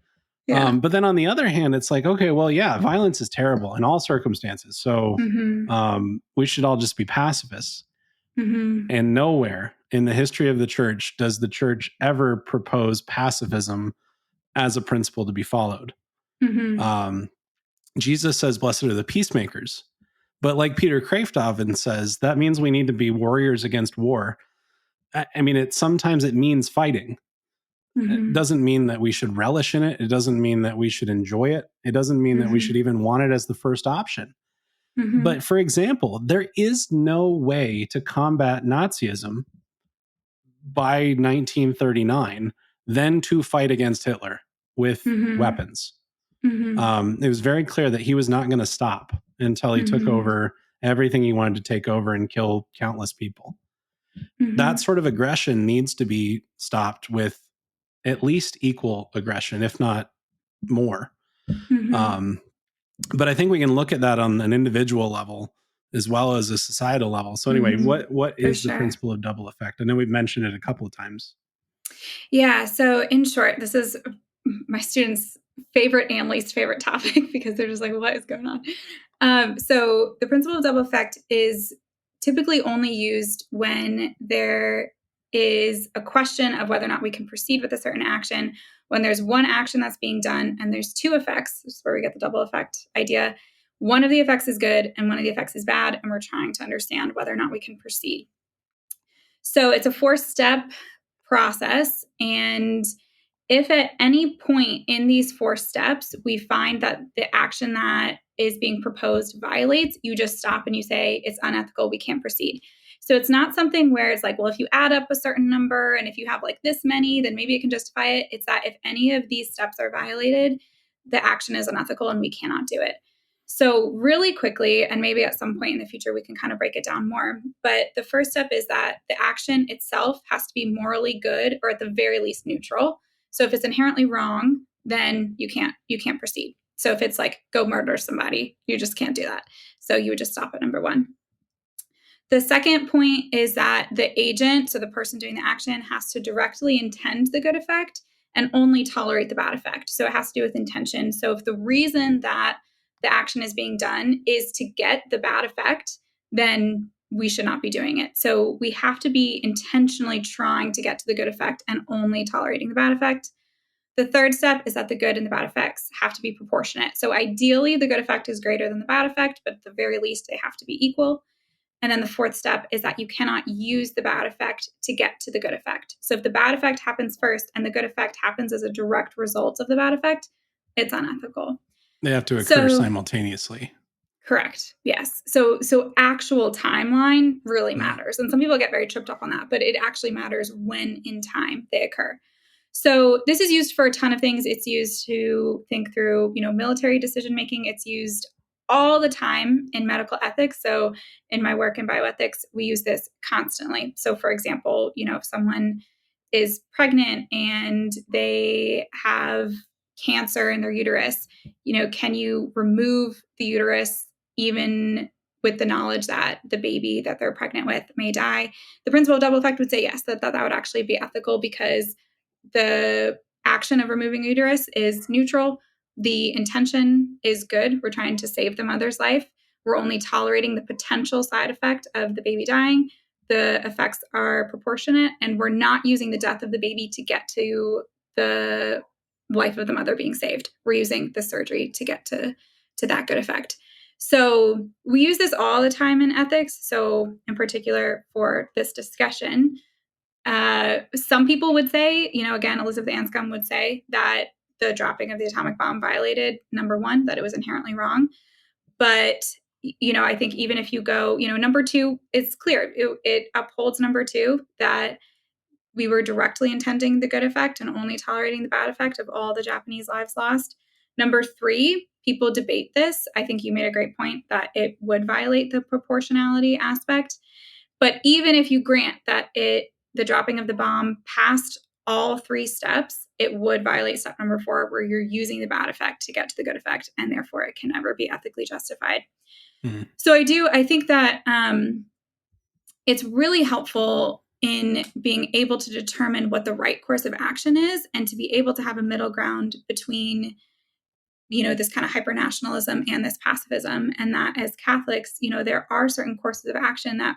Yeah. But then on the other hand, it's like, okay, well, yeah, violence is terrible in all circumstances, so Mhm. we should all just be pacifists. Mhm. And nowhere in the history of the church does the church ever propose pacifism as a principle to be followed. Mhm. Um, Jesus says, "Blessed are the peacemakers," but like Peter Krafthofen says, that means we need to be warriors against war. I mean, sometimes it means fighting. It Mhm. doesn't mean that we should relish in it. It doesn't mean that we should enjoy it. It doesn't mean that we should Mhm. even want it as the first option. But Mhm. for example, there is no way to combat Nazism by 1939 than to fight against Hitler with Mhm. weapons. Mhm. It was very clear that he was not going to stop until he took Mhm. over everything he wanted to take over and kill countless people. That Mhm. sort of aggression needs to be stopped with at least equal aggression, if not more. Mhm. Um, but I think we can look at that on an individual level as well as a societal level. So anyway, Mhm. what For is the sure. principle of double effect? I know we've mentioned it a couple of times. Yeah, so in short, this is my students' favorite and least favorite topic because they're just like, "What is going on?" So the principle of double effect is typically only used when there is a question of whether or not we can proceed with a certain action. When there's one action that's being done and there's two effects, this is where we get the double effect idea. One of the effects is good and one of the effects is bad, and we're trying to understand whether or not we can proceed. So it's a four-step process. And if at any point in these four steps we find that the action that is being proposed violates, you just stop and you say, it's unethical, we can't proceed. So it's not something where it's like, well, if you add up a certain number and if you have like this many, then maybe it can justify it. It's that if any of these steps are violated, the action is unethical and we cannot do it. So, really quickly, and maybe at some point in the future, we can kind of break it down more. But the first step is that the action itself has to be morally good or at the very least neutral. So, if it's inherently wrong, then you can't proceed. So, if it's like go murder somebody, you just can't do that. So, you would just stop at number one. The second point is that the agent, so the person doing the action, has to directly intend the good effect and only tolerate the bad effect. So it has to do with intention. So if the reason that the action is being done is to get the bad effect, then we should not be doing it. So we have to be intentionally trying to get to the good effect and only tolerating the bad effect. The third step is that the good and the bad effects have to be proportionate. So ideally, the good effect is greater than the bad effect, but at the very least, they have to be equal. And then the fourth step is that you cannot use the bad effect to get to the good effect. So if the bad effect happens first and the good effect happens as a direct result of the bad effect, it's unethical. They have to occur So simultaneously. correct. Yes. So actual timeline really Mm. matters. And some people get very tripped up on that, but it actually matters when in time they occur. So this is used for a ton of things. It's used to think through, military decision making. It's used all the time in medical ethics. So in my work in bioethics, we use this constantly. So for example, if someone is pregnant and they have cancer in their uterus, can you remove the uterus even with the knowledge that the baby that they're pregnant with may die? The principle of double effect would say yes, that would actually be ethical because the action of removing uterus is neutral. The intention is good. We're trying to save the mother's life. We're only tolerating the potential side effect of the baby dying. The effects are proportionate, and we're not using the death of the baby to get to the life of the mother being saved. We're using the surgery to get to that good effect. So we use this all the time in ethics. So in particular for this discussion, some people would say, again, Elizabeth Anscombe would say that the dropping of the atomic bomb violated number one, that it was inherently wrong. But, I think even if you go, number two, it's clear. It upholds number two, that we were directly intending the good effect and only tolerating the bad effect of all the Japanese lives lost. Number three, people debate this. I think you made a great point that it would violate the proportionality aspect. But even if you grant that the dropping of the bomb passed all three steps, it would violate step number four, where you're using the bad effect to get to the good effect, and therefore it can never be ethically justified. Mm-hmm. So I think that it's really helpful in being able to determine what the right course of action is, and to be able to have a middle ground between this kind of hypernationalism and this pacifism. And that as Catholics, there are certain courses of action that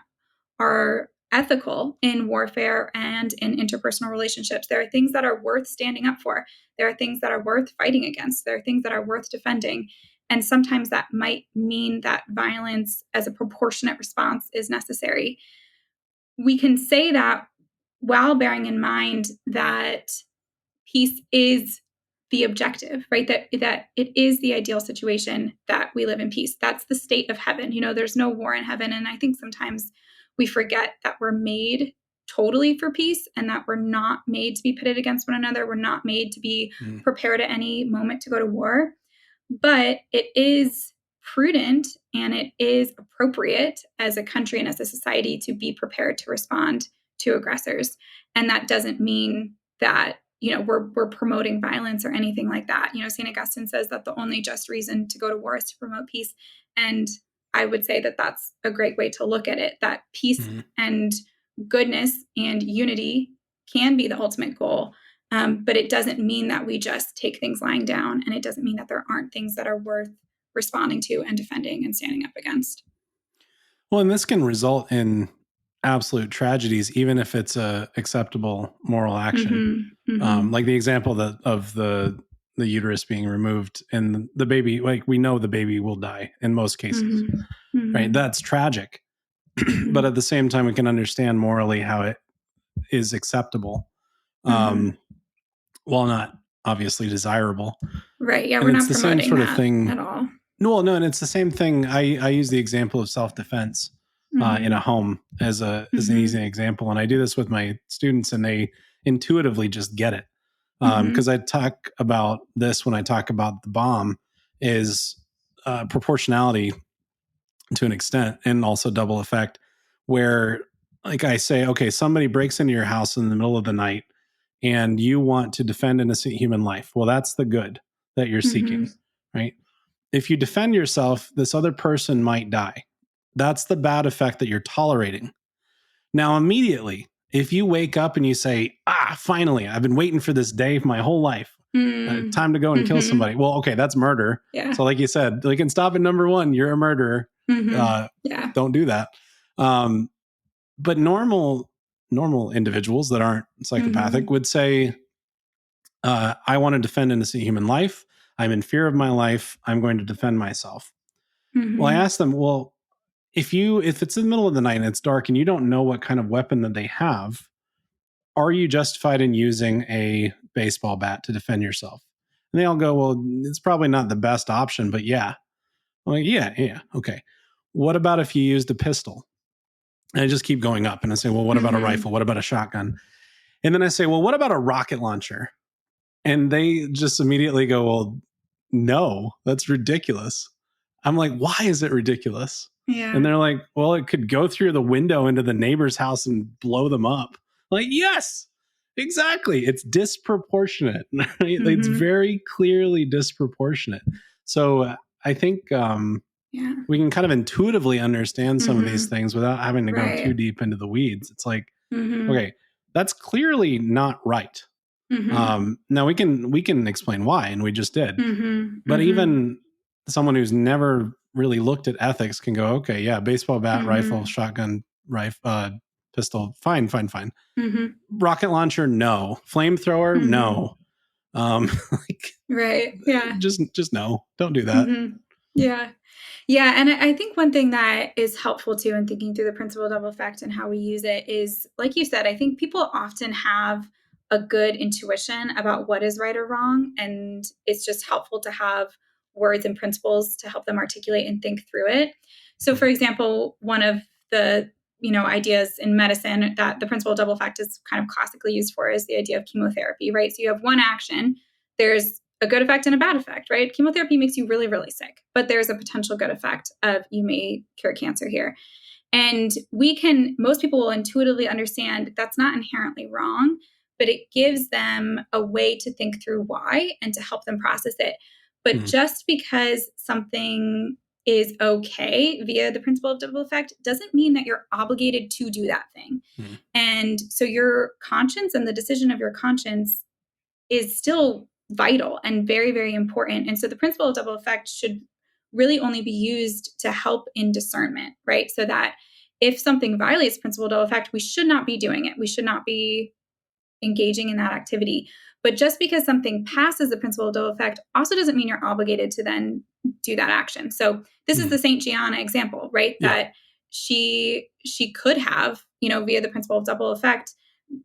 are ethical in warfare and in interpersonal relationships. There are things that are worth standing up for. There are things that are worth fighting against. There are things that are worth defending. And sometimes that might mean that violence as a proportionate response is necessary. We can say that while bearing in mind that peace is the objective, right? That it is the ideal situation that we live in peace. That's the state of heaven. There's no war in heaven. And I think sometimes we forget that we're made totally for peace, and that we're not made to be pitted against one another. We're not made to be prepared at any moment to go to war. But it is prudent and it is appropriate as a country and as a society to be prepared to respond to aggressors. And that doesn't mean that we're promoting violence or anything like that. St. Augustine says that the only just reason to go to war is to promote peace. And I would say that that's a great way to look at it, that peace and goodness and unity can be the ultimate goal. But it doesn't mean that we just take things lying down. And it doesn't mean that there aren't things that are worth responding to and defending and standing up against. Well, and this can result in absolute tragedies, even if it's a acceptable moral action. Like the example of the uterus being removed and the baby, like we know the baby will die in most cases, right? That's tragic. But at the same time, we can understand morally how it is acceptable, while not obviously desirable. Right. Yeah, and we're it's not the same promoting sort of that thing at all. No, and it's the same thing. I use the example of self-defense in a home as an easy example. And I do this with my students, and they intuitively just get it. Because I talk about this when I talk about the bomb is proportionality to an extent, and also double effect, where like I say, okay, somebody breaks into your house in the middle of the night and you want to defend innocent human life. Well, that's the good that you're seeking, right? If you defend yourself, this other person might die. That's the bad effect that you're tolerating. Now, immediately, if you wake up and you say, finally, I've been waiting for this day my whole life. Time to go and kill somebody. Well, okay, that's murder. Yeah. So like you said, we can stop at number one. You're a murderer. Yeah. Don't do that. But normal individuals that aren't psychopathic would say, I want to defend innocent human life. I'm in fear of my life. I'm going to defend myself. Well, I asked them, well, if it's in the middle of the night and it's dark and you don't know what kind of weapon that they have, are you justified in using a baseball bat to defend yourself? And they all go, well, it's probably not the best option, but yeah. I'm like, yeah, okay. What about if you used a pistol? And I just keep going up and I say, well, what about a Mm-hmm. rifle? What about a shotgun? And then I say, well, what about a rocket launcher? And they just immediately go, well, no, that's ridiculous. I'm like, why is it ridiculous? Yeah. And they're like, well, it could go through the window into the neighbor's house and blow them up. Like, yes, exactly. It's disproportionate. Right? It's Mm-hmm. very clearly disproportionate. So I think Yeah. we can kind of intuitively understand some of these Mm-hmm. things without having to go too Right. deep into the weeds. It's like, Mm-hmm. okay, that's clearly not right. Mm-hmm. Now we can explain why, and we just did. Mm-hmm. But Mm-hmm. even someone who's never really looked at ethics can go, okay, yeah, baseball bat, rifle, Mm-hmm. shotgun, rifle, pistol, fine. Mm-hmm. Rocket launcher, no. Flamethrower, Mm-hmm. no. Like, Right. Yeah. just no. Don't do that. Mm-hmm. Yeah. Yeah, and I think one thing that is helpful too in thinking through the principle of double effect and how we use it is, like you said, I think people often have a good intuition about what is right or wrong, and it's just helpful to have words and principles to help them articulate and think through it. So, for Mhm. example, one of the ideas in medicine that the principle of double effect is kind of classically used for is the idea of chemotherapy, right? So you have one action. There's a good effect and a bad effect, right? Chemotherapy makes you really, really sick, but there's a potential good effect of you may cure cancer here. And most people will intuitively understand that's not inherently wrong, but it gives them a way to think through why and to help them process it. But Mhm. just because something is okay via the principle of double effect doesn't mean that you're obligated to do that thing. Mhm. And so your conscience and the decision of your conscience is still vital and very, very important. And so the principle of double effect should really only be used to help in discernment, right? So that if something violates principle of double effect, we should not be doing it. We should not be engaging in that activity. But just because something passes the principle of double effect also doesn't mean you're obligated to then do that action. So this is Mhm. the Saint Gianna example, right? Yeah. That she could have, via the principle of double effect,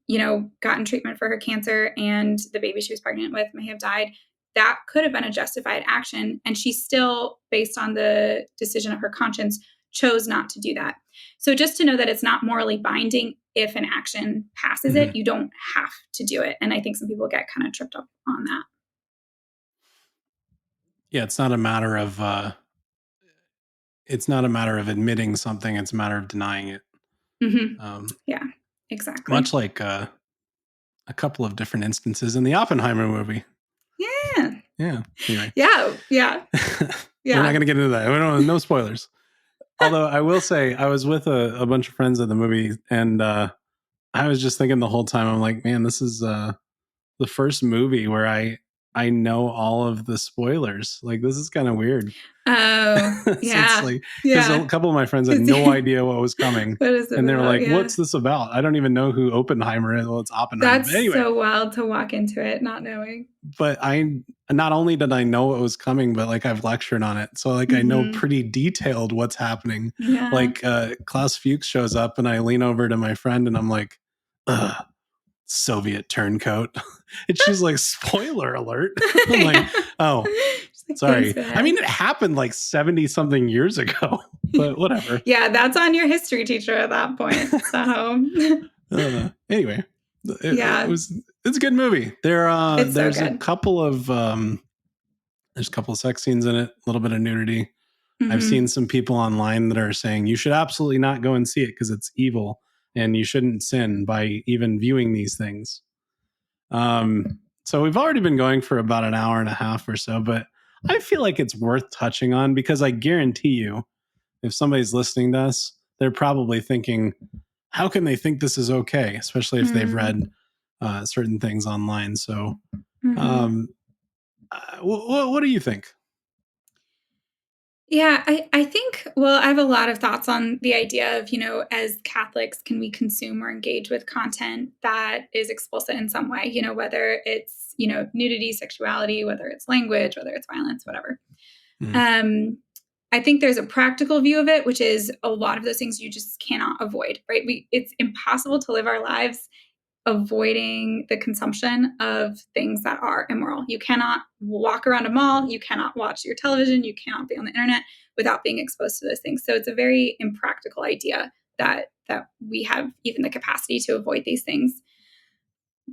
gotten treatment for her cancer and the baby she was pregnant with may have died. That could have been a justified action. And she still, based on the decision of her conscience, chose not to do that. So just to know that it's not morally binding if an action passes Mhm. it, you don't have to do it. And I think some people get kind of tripped up on that. Yeah, it's not a matter of admitting something, it's a matter of denying it. Mm-hmm. Um, Yeah, exactly. much like a couple of different instances in the Oppenheimer movie. Yeah. Yeah. Anyway, Yeah. Yeah. we're not Yeah. going to get into that. We don't. No spoilers. Although I will say, I was with a bunch of friends at the movie, and I was just thinking the whole time. I'm like, man, this is the first movie where I know all of the spoilers. Like, this is kind of weird. Oh, So it's yeah. like because a Yeah. couple of my friends had no idea what was coming, What is it and they were about? like, Yeah. "What's this about?" I don't even know who Oppenheimer is. Well, it's Oppenheimer. But That's anyway, so wild to walk into it not knowing. but I not only did I know what was coming, but like I've lectured on it, so like I know Mm-hmm. pretty detailed what's happening. Yeah. Like Klaus Fuchs shows up, and I lean over to my friend, and I'm like, "Ugh, Soviet turncoat," and she's like, "Spoiler alert!" I'm like, Yeah. "Oh, She's like, thanks sorry." for I that. mean, it happened like 70 something years ago, but whatever. Yeah, that's on your history teacher at that point. So, Anyway, yeah, it's a good movie. it's so There's a good. couple of sex scenes in it, a little bit of nudity. I've seen Mm-hmm. some people online that are saying you should absolutely not go and see it because it's evil and you shouldn't sin by even viewing these things. So we've already been going for about an hour and a half or so, but I feel like it's worth touching on because I guarantee you, if somebody's listening to us, they're probably thinking, how can they think this is okay, especially if they've read certain things online. So, Mm-hmm. um, what do you think? Yeah, I think, well, I have a lot of thoughts on the idea of, as Catholics, can we consume or engage with content that is explicit in some way, whether it's, nudity, sexuality, whether it's language, whether it's violence, whatever. Mm. Um, I think there's a practical view of it, which is a lot of those things you just cannot avoid, right? It's impossible to live our lives avoiding the consumption of things that are immoral. You cannot walk around a mall, you cannot watch your television, you cannot be on the internet without being exposed to those things. So it's a very impractical idea that we have even the capacity to avoid these things.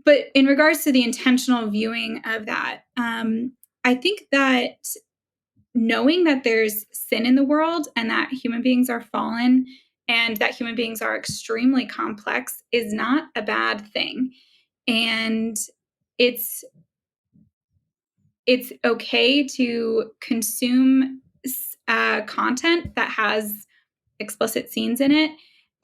But in regards to the intentional viewing of that, I think that knowing that there's sin in the world and that human beings are fallen and that human beings are extremely complex is not a bad thing. And it's it's okay to consume content that has explicit scenes in it,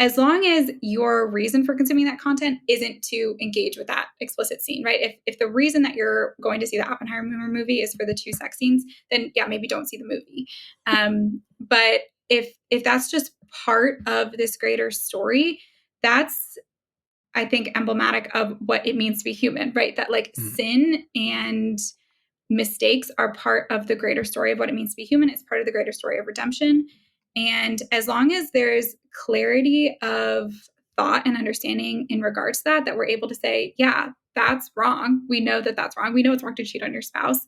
as long as your reason for consuming that content isn't to engage with that explicit scene, right? If the reason that you're going to see the Oppenheimer movie is for the two sex scenes, then yeah, maybe don't see the movie. But if that's just part of this greater story, that's, I think, emblematic of what it means to be human, right? That like sin and mistakes are part of the greater story of what it means to be human. It's part of the greater story of redemption. And as long as there's clarity of thought and understanding in regards to that, that we're able to say, yeah, that's wrong. We know that that's wrong. We know it's wrong to cheat on your spouse.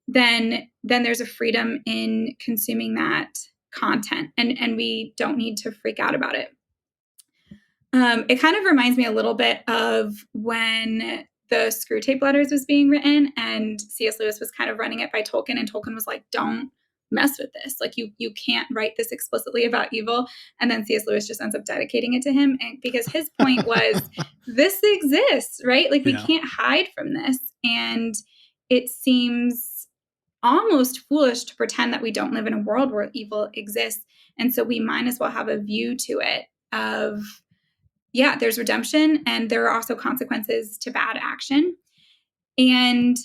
Then there's a freedom in consuming that content, and we don't need to freak out about it. It kind of reminds me a little bit of when the Screw Tape Letters was being written and C.S. Lewis was kind of running it by Tolkien, and Tolkien was like, don't mess with this. Like you can't write this explicitly about evil. And then C.S. Lewis just ends up dedicating it to him. And because his point was this exists, right? Like we can't hide from this. And it seems almost foolish to pretend that we don't live in a world where evil exists. And so we might as well have a view to it of, yeah, there's redemption and there are also consequences to bad action. And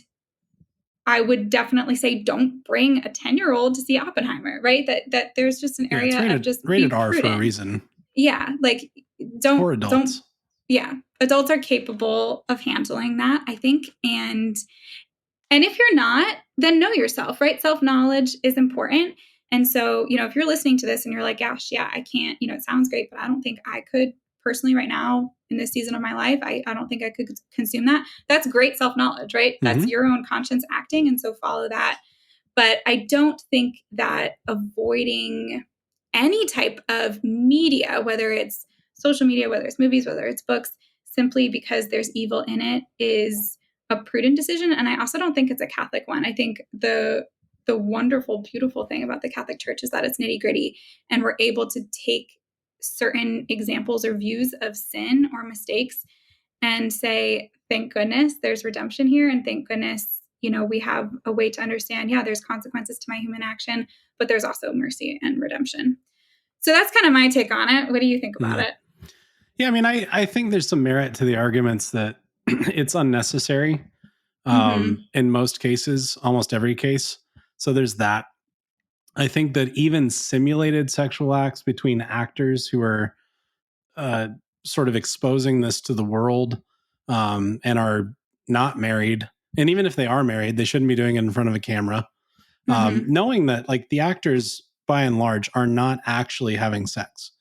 I would definitely say don't bring a 10-year-old to see Oppenheimer, right? That there's just an area of just rated be R prudent. for a reason. Yeah, like For adults. Yeah, adults are capable of handling that, I think. And if you're not, then know yourself, right? Self-knowledge is important. And so, if you're listening to this and you're like, gosh, yeah, I can't, it sounds great, but I don't think I could personally right now in this season of my life, I don't think I could consume that. That's great self-knowledge, right? That's your own conscience acting. And so follow that. But I don't think that avoiding any type of media, whether it's social media, whether it's movies, whether it's books, simply because there's evil in it is a prudent decision. And I also don't think it's a Catholic one. I think the wonderful, beautiful thing about the Catholic Church is that it's nitty gritty, and we're able to take certain examples or views of sin or mistakes and say, thank goodness there's redemption here. And thank goodness, we have a way to understand, yeah, there's consequences to my human action, but there's also mercy and redemption. So that's kind of my take on it. What do you think about it? Yeah, I mean, I think there's some merit to the arguments that it's unnecessary in most cases, almost every case. So there's that. I think that even simulated sexual acts between actors who are sort of exposing this to the world and are not married, and even if they are married, they shouldn't be doing it in front of a camera. Knowing that like the actors by and large are not actually having sex.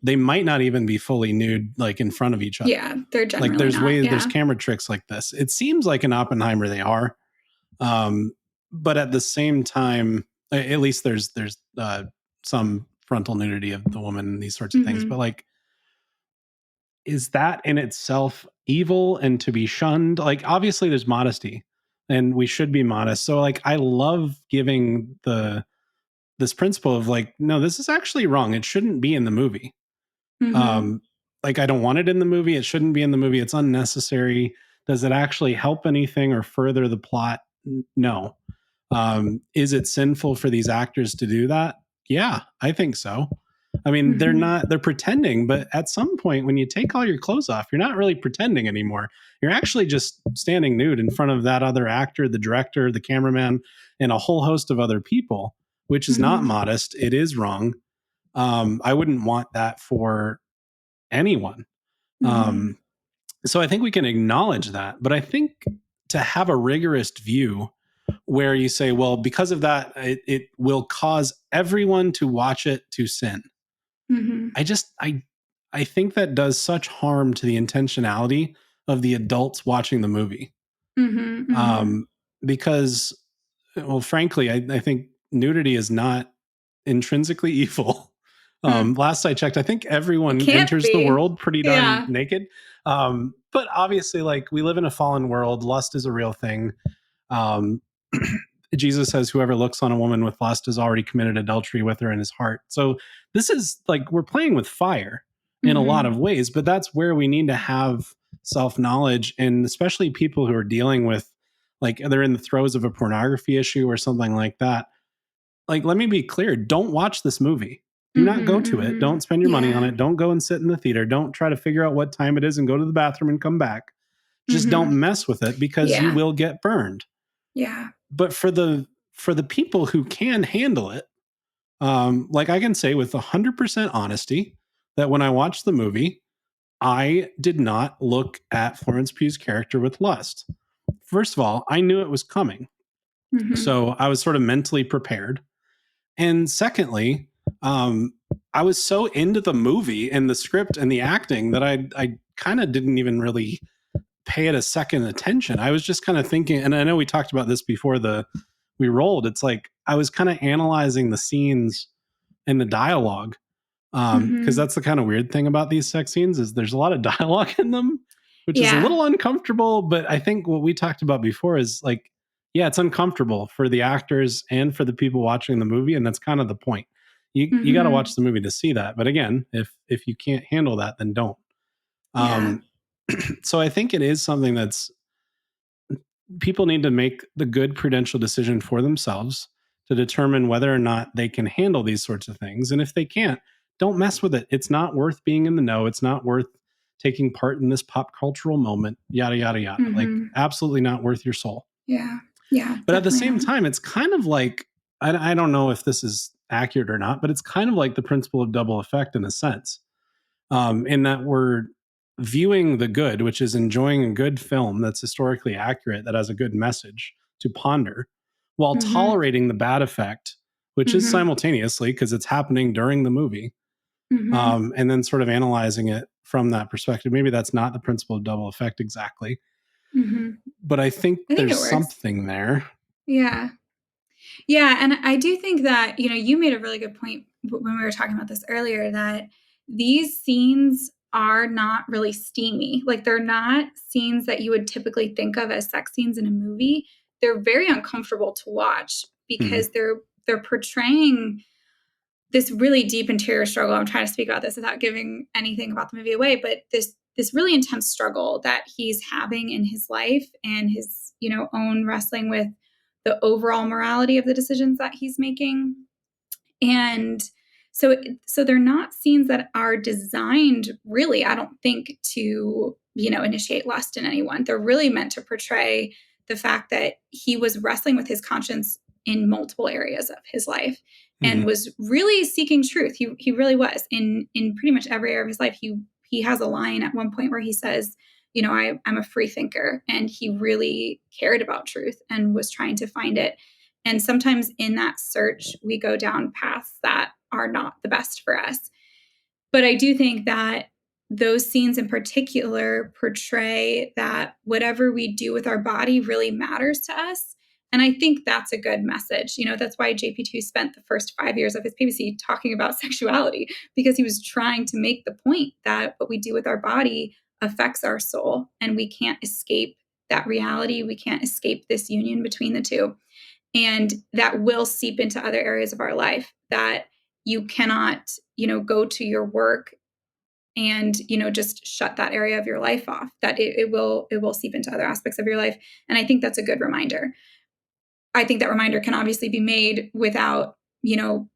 They might not even be fully nude, like in front of each other. Yeah, they're generally like there's not, ways, yeah. There's camera tricks like this. It seems like in Oppenheimer they are, but at the same time, at least there's some frontal nudity of the woman and these sorts of things. But like, is that in itself evil and to be shunned? Like, obviously, there's modesty, and we should be modest. So, like, I love giving this principle of like, no, this is actually wrong. It shouldn't be in the movie. Like, I don't want it in the movie. It shouldn't be in the movie. It's unnecessary. Does it actually help anything or further the plot? No. Is it sinful for these actors to do that? Yeah, I think so. I mean, they're pretending, but at some point when you take all your clothes off, you're not really pretending anymore. You're actually just standing nude in front of that other actor, the director, the cameraman, and a whole host of other people, which is not modest. It is wrong. I wouldn't want that for anyone. So I think we can acknowledge that, but I think to have a rigorous view where you say, well, because of that, it will cause everyone to watch it to sin. Mm-hmm. I think that does such harm to the intentionality of the adults watching the movie. Mm-hmm. Mm-hmm. Um, because, well, frankly, I think nudity is not intrinsically evil. Hmm. Last I checked, I think It everyone can't enters the be. world pretty darn Yeah. naked. But obviously, like, we live in a fallen world. Lust is a real thing. Um, Jesus says, whoever looks on a woman with lust has already committed adultery with her in his heart. So this is like we're playing with fire in a lot Mm-hmm. of ways, but that's where we need to have self knowledge. And especially people who are dealing with, like, they're in the throes of a pornography issue or something like that. Like, let me be clear, don't watch this movie. Do not go Mm-hmm. to it. Mm-hmm. Don't spend your money on Yeah. it. Don't go and sit in the theater. Don't try to figure out what time it is and go to the bathroom and come back. Just Mm-hmm. don't mess with it because you Yeah. will get burned. Yeah. But for the people who can handle it, like, I can say with 100% honesty that when I watched the movie, I did not look at Florence Pugh's character with lust. First of all, I knew it was coming, Mm-hmm. so I was sort of mentally prepared. And secondly, um, I was so into the movie and the script and the acting that I kind of didn't even really pay it a second attention. I was just kind of thinking, and I know we talked about this before we rolled. It's like I was kind of analyzing the scenes and the dialogue, because Mm-hmm. that's the kind of weird thing about these sex scenes is there's a lot of dialogue in them, which is a Yeah. little uncomfortable. But I think what we talked about before is like, yeah, it's uncomfortable for the actors and for the people watching the movie, and that's kind of the point. You got to Mm-hmm. watch the movie to see that. But again, if you can't handle that, then don't. Yeah. Um, so I think it is something that's people need to make the good prudential decision for themselves to determine whether or not they can handle these sorts of things. And if they can't, don't mess with it. It's not worth being in the know. It's not worth taking part in this pop cultural moment, yada, yada, yada. Like, Mm-hmm. absolutely not worth your soul. Yeah. Yeah. But at the Definitely same not. time, it's kind of like, I don't know if this is accurate or not, but it's kind of like the principle of double effect in a sense, in that we're viewing the good, which is enjoying a good film that's historically accurate, that has a good message to ponder, while Mm-hmm. tolerating the bad effect, which is Mm-hmm. simultaneously because it's happening during the movie, Mm-hmm. and then sort of analyzing it from that perspective. Maybe that's not the principle of double effect exactly, Mm-hmm. but I think I think it there's works. something there. Yeah. Yeah, and I do think that, you made a really good point when we were talking about this earlier that these scenes are not really steamy. Like they're not scenes that you would typically think of as sex scenes in a movie. They're very uncomfortable to watch Mhm. because they're portraying this really deep interior struggle. I'm trying to speak about this without giving anything about the movie away, but this really intense struggle that he's having in his life and his, own wrestling with the overall morality of the decisions that he's making. And so they're not scenes that are designed really, I don't think, to, initiate lust in anyone. They're really meant to portray the fact that he was wrestling with his conscience in multiple areas of his life and Mhm. was really seeking truth. He really was in pretty much every area of his life. He has a line at one point where he says, I'm a free thinker, and he really cared about truth and was trying to find it. And sometimes in that search, we go down paths that are not the best for us. But I do think that those scenes in particular portray that whatever we do with our body really matters to us. And I think that's a good message. That's why JP2 spent the first 5 years of his papacy talking about sexuality, because he was trying to make the point that what we do with our body affects our soul, and we can't escape that reality. We can't escape this union between the two, and that will seep into other areas of our life. That you cannot, go to your work and, just shut that area of your life off. That it will seep into other aspects of your life. And I think that's a good reminder. I think that reminder can obviously be made without,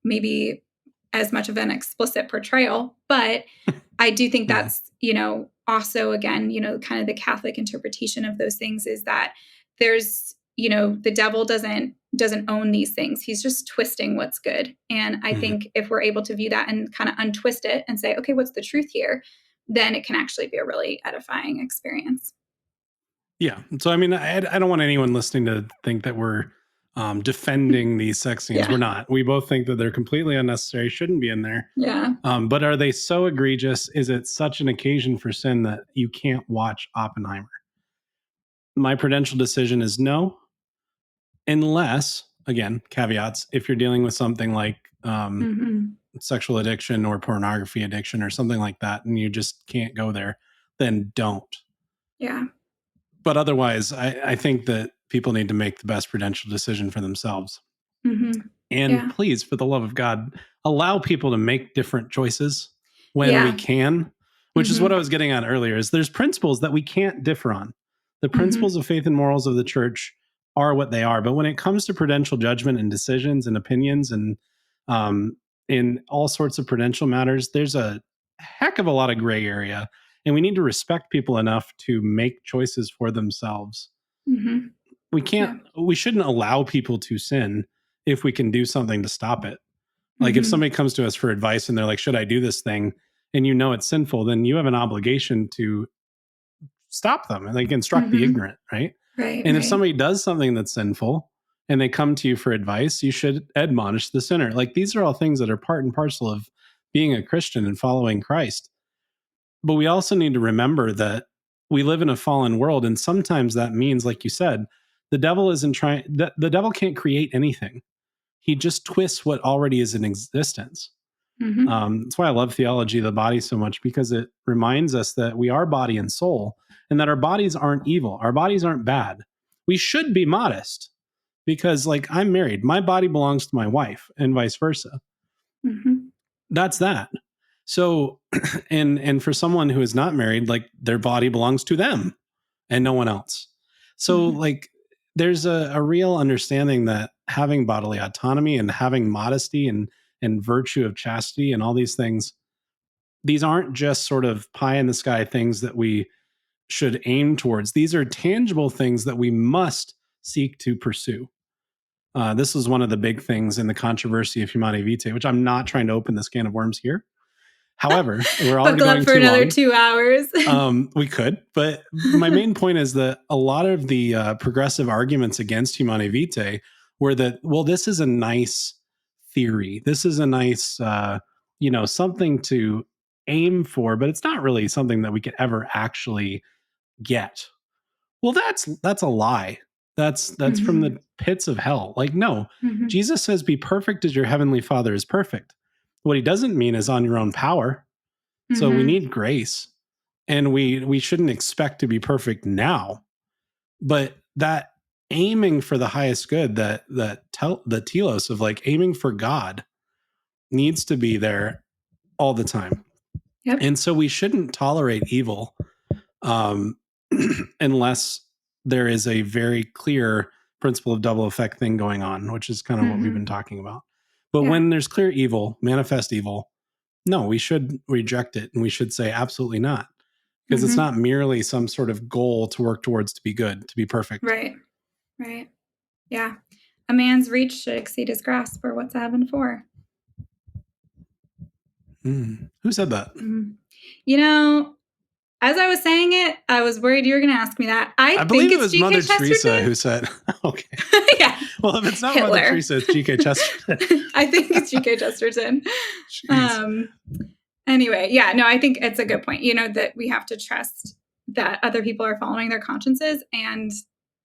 maybe as much of an explicit portrayal, but I do think Yeah. that's, also again, kind of the Catholic interpretation of those things is that there's, the devil doesn't own these things. He's just twisting what's good. And I Mhm. think if we're able to view that and kind of untwist it and say, okay, what's the truth here? Then it can actually be a really edifying experience. Yeah. So I mean, I don't want anyone listening to think that we're defending these sex scenes. Yeah. We're not. We both think that they're completely unnecessary, shouldn't be in there. Yeah. But are they so egregious? Is it such an occasion for sin that you can't watch Oppenheimer? My prudential decision is no, unless, again, caveats, if you're dealing with something like sexual addiction or pornography addiction or something like that, and you just can't go there, then don't. Yeah. But otherwise, I think that people need to make the best prudential decision for themselves. And Yeah. please, for the love of God, allow people to make different choices when we Yeah. can, which is what I was getting at earlier, is there's principles that we can't differ on. The principles of faith and morals of the church are what they are. But when it comes to prudential judgment and decisions and opinions and in all sorts of prudential matters, there's a heck of a lot of gray area. And we need to respect people enough to make choices for themselves. We can't, we shouldn't allow people to sin if we can do something to stop it. Like if somebody comes to us for advice and they're like, should I do this thing? And you know it's sinful, then you have an obligation to stop them and like instruct the ignorant, right? Right. And if somebody does something that's sinful and they come to you for advice, you should admonish the sinner. Like these are all things that are part and parcel of being a Christian and following Christ. But we also need to remember that we live in a fallen world. And sometimes that means, like you said, the devil isn't trying, the devil can't create anything. He just twists what already is in existence. That's why I love theology of the body so much, because it reminds us that we are body and soul and that our bodies aren't evil. Our bodies aren't bad. We should be modest because, like, I'm married. My body belongs to my wife and vice versa. That's that. So, and for someone who is not married, like their body belongs to them and no one else. So, like, there's a real understanding that having bodily autonomy and having modesty and virtue of chastity and all these things, these aren't just sort of pie in the sky things that we should aim towards. These are tangible things that we must seek to pursue. This is one of the big things in the controversy of Humanae Vitae, which I'm not trying to open this can of worms here. However, we're already Buckle going up for too another long. 2 hours. We could, but my main point is that a lot of the progressive arguments against Humanae Vitae were that, well, this is a nice theory. This is a nice, something to aim for, but it's not really something that we could ever actually get. Well, that's a lie. That's from the pits of hell. Like, no, Jesus says, be perfect as your heavenly Father is perfect. What he doesn't mean is on your own power. So we need grace, and we shouldn't expect to be perfect now. But that aiming for the highest good, the telos of like aiming for God, needs to be there all the time. Yep. And so we shouldn't tolerate evil unless there is a very clear principle of double effect thing going on, which is kind of what we've been talking about. But when there's clear evil, manifest evil, no, we should reject it, and we should say absolutely not, because it's not merely some sort of goal to work towards to be good, to be perfect. Right. Yeah. A man's reach should exceed his grasp, or what's a heaven for? Who said that? You know, as I was saying it, I was worried you were going to ask me that. I believe think it was it's Mother G.K. Teresa who said, okay. Yeah. Well, if it's not Hitler. Mother Teresa, it's G.K. Chesterton. I think it's G.K. Chesterton. Anyway, yeah, no, I think it's a good point. That we have to trust that other people are following their consciences, and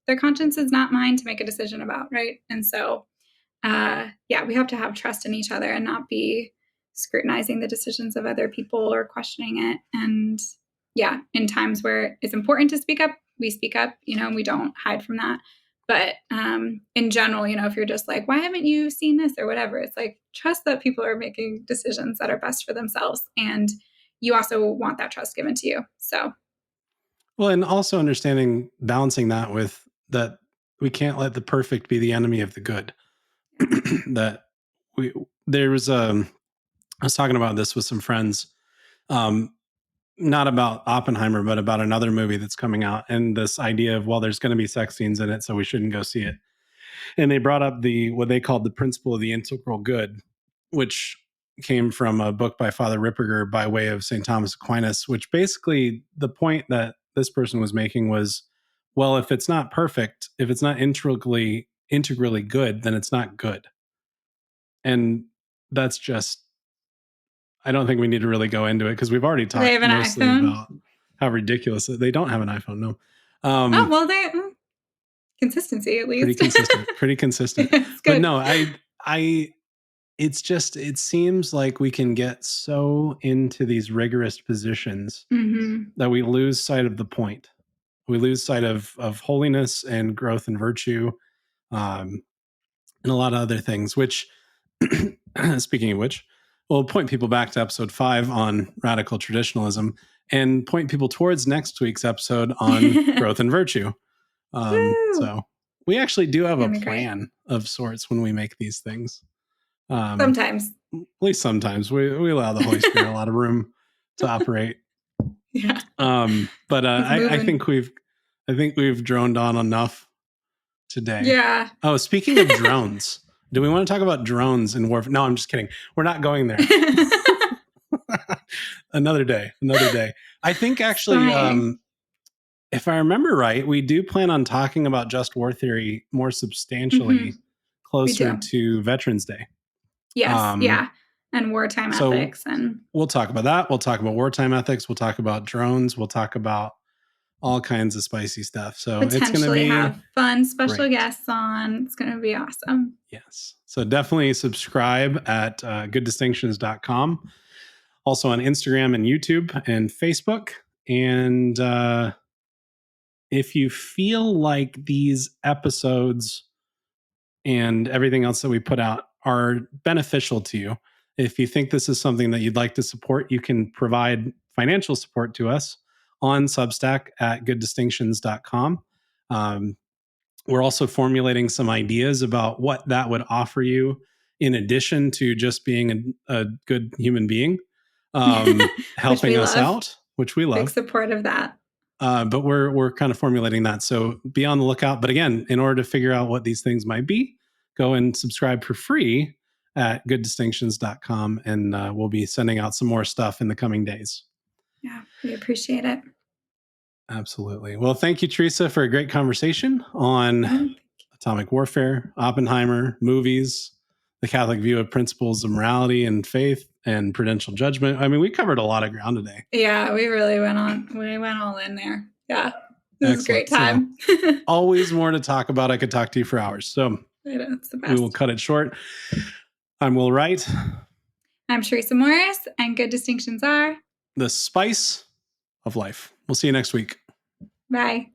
their conscience is not mine to make a decision about, right? And so, we have to have trust in each other and not be scrutinizing the decisions of other people or questioning it. And in times where it's important to speak up, we speak up, and we don't hide from that. But in general, if you're just like, why haven't you seen this or whatever, it's like, trust that people are making decisions that are best for themselves. And you also want that trust given to you. So. Well, and also understanding, balancing that with that we can't let the perfect be the enemy of the good. That there was I was talking about this with some friends, not about Oppenheimer, but about another movie that's coming out, and this idea of, well, there's going to be sex scenes in it, so we shouldn't go see it. And they brought up what they called the principle of the integral good, which came from a book by Father Ripperger by way of St. Thomas Aquinas, which basically the point that this person was making was, well, if it's not perfect, if it's not integrally integrally good, then it's not good. And that's just, I don't think we need to really go into it because we've already Do they talked have an mostly iPhone? about how ridiculous they don't have an iPhone. No. Oh, well, they consistency at Pretty least. consistent. It's But good. no, it's just, it seems like we can get so into these rigorous positions that we lose sight of the point. We lose sight of holiness and growth and virtue, and a lot of other things, which, speaking of which, we'll point people back to episode 5 on radical traditionalism and point people towards next week's episode on growth and virtue. So we actually do have a plan of sorts when we make these things. Sometimes. At least sometimes we allow the Holy Spirit a lot of room to operate. Yeah. But I think we've droned on enough today. Yeah. Oh, speaking of drones, do we want to talk about drones in warfare? No, I'm just kidding. We're not going there. Another day. I think actually, if I remember right, we do plan on talking about just war theory more substantially closer to Veterans Day. Yes, yeah. And wartime ethics. And we'll talk about that. We'll talk about wartime ethics. We'll talk about drones. We'll talk about all kinds of spicy stuff. So it's going to be have fun special guests on. It's going to be awesome. Yes. So definitely subscribe at gooddistinctions.com. Also on Instagram and YouTube and Facebook. And if you feel like these episodes and everything else that we put out are beneficial to you, if you think this is something that you'd like to support, you can provide financial support to us on Substack at gooddistinctions.com. We're also formulating some ideas about what that would offer you in addition to just being a good human being, helping us out, which we love. Big support of that. But we're kind of formulating that. So be on the lookout. But again, in order to figure out what these things might be, go and subscribe for free at gooddistinctions.com. And we'll be sending out some more stuff in the coming days. Yeah, we appreciate it. Absolutely. Well, thank you, Teresa, for a great conversation on atomic warfare, Oppenheimer, movies, the Catholic view of principles of morality and faith, and prudential judgment. I mean, we covered a lot of ground today. Yeah, we really went all in there. Yeah. This is a great time. So, always more to talk about. I could talk to you for hours. So it's the best. We will cut it short. I'm Will Wright. I'm Teresa Morris, and Good Distinctions are the spice of life. We'll see you next week. Bye.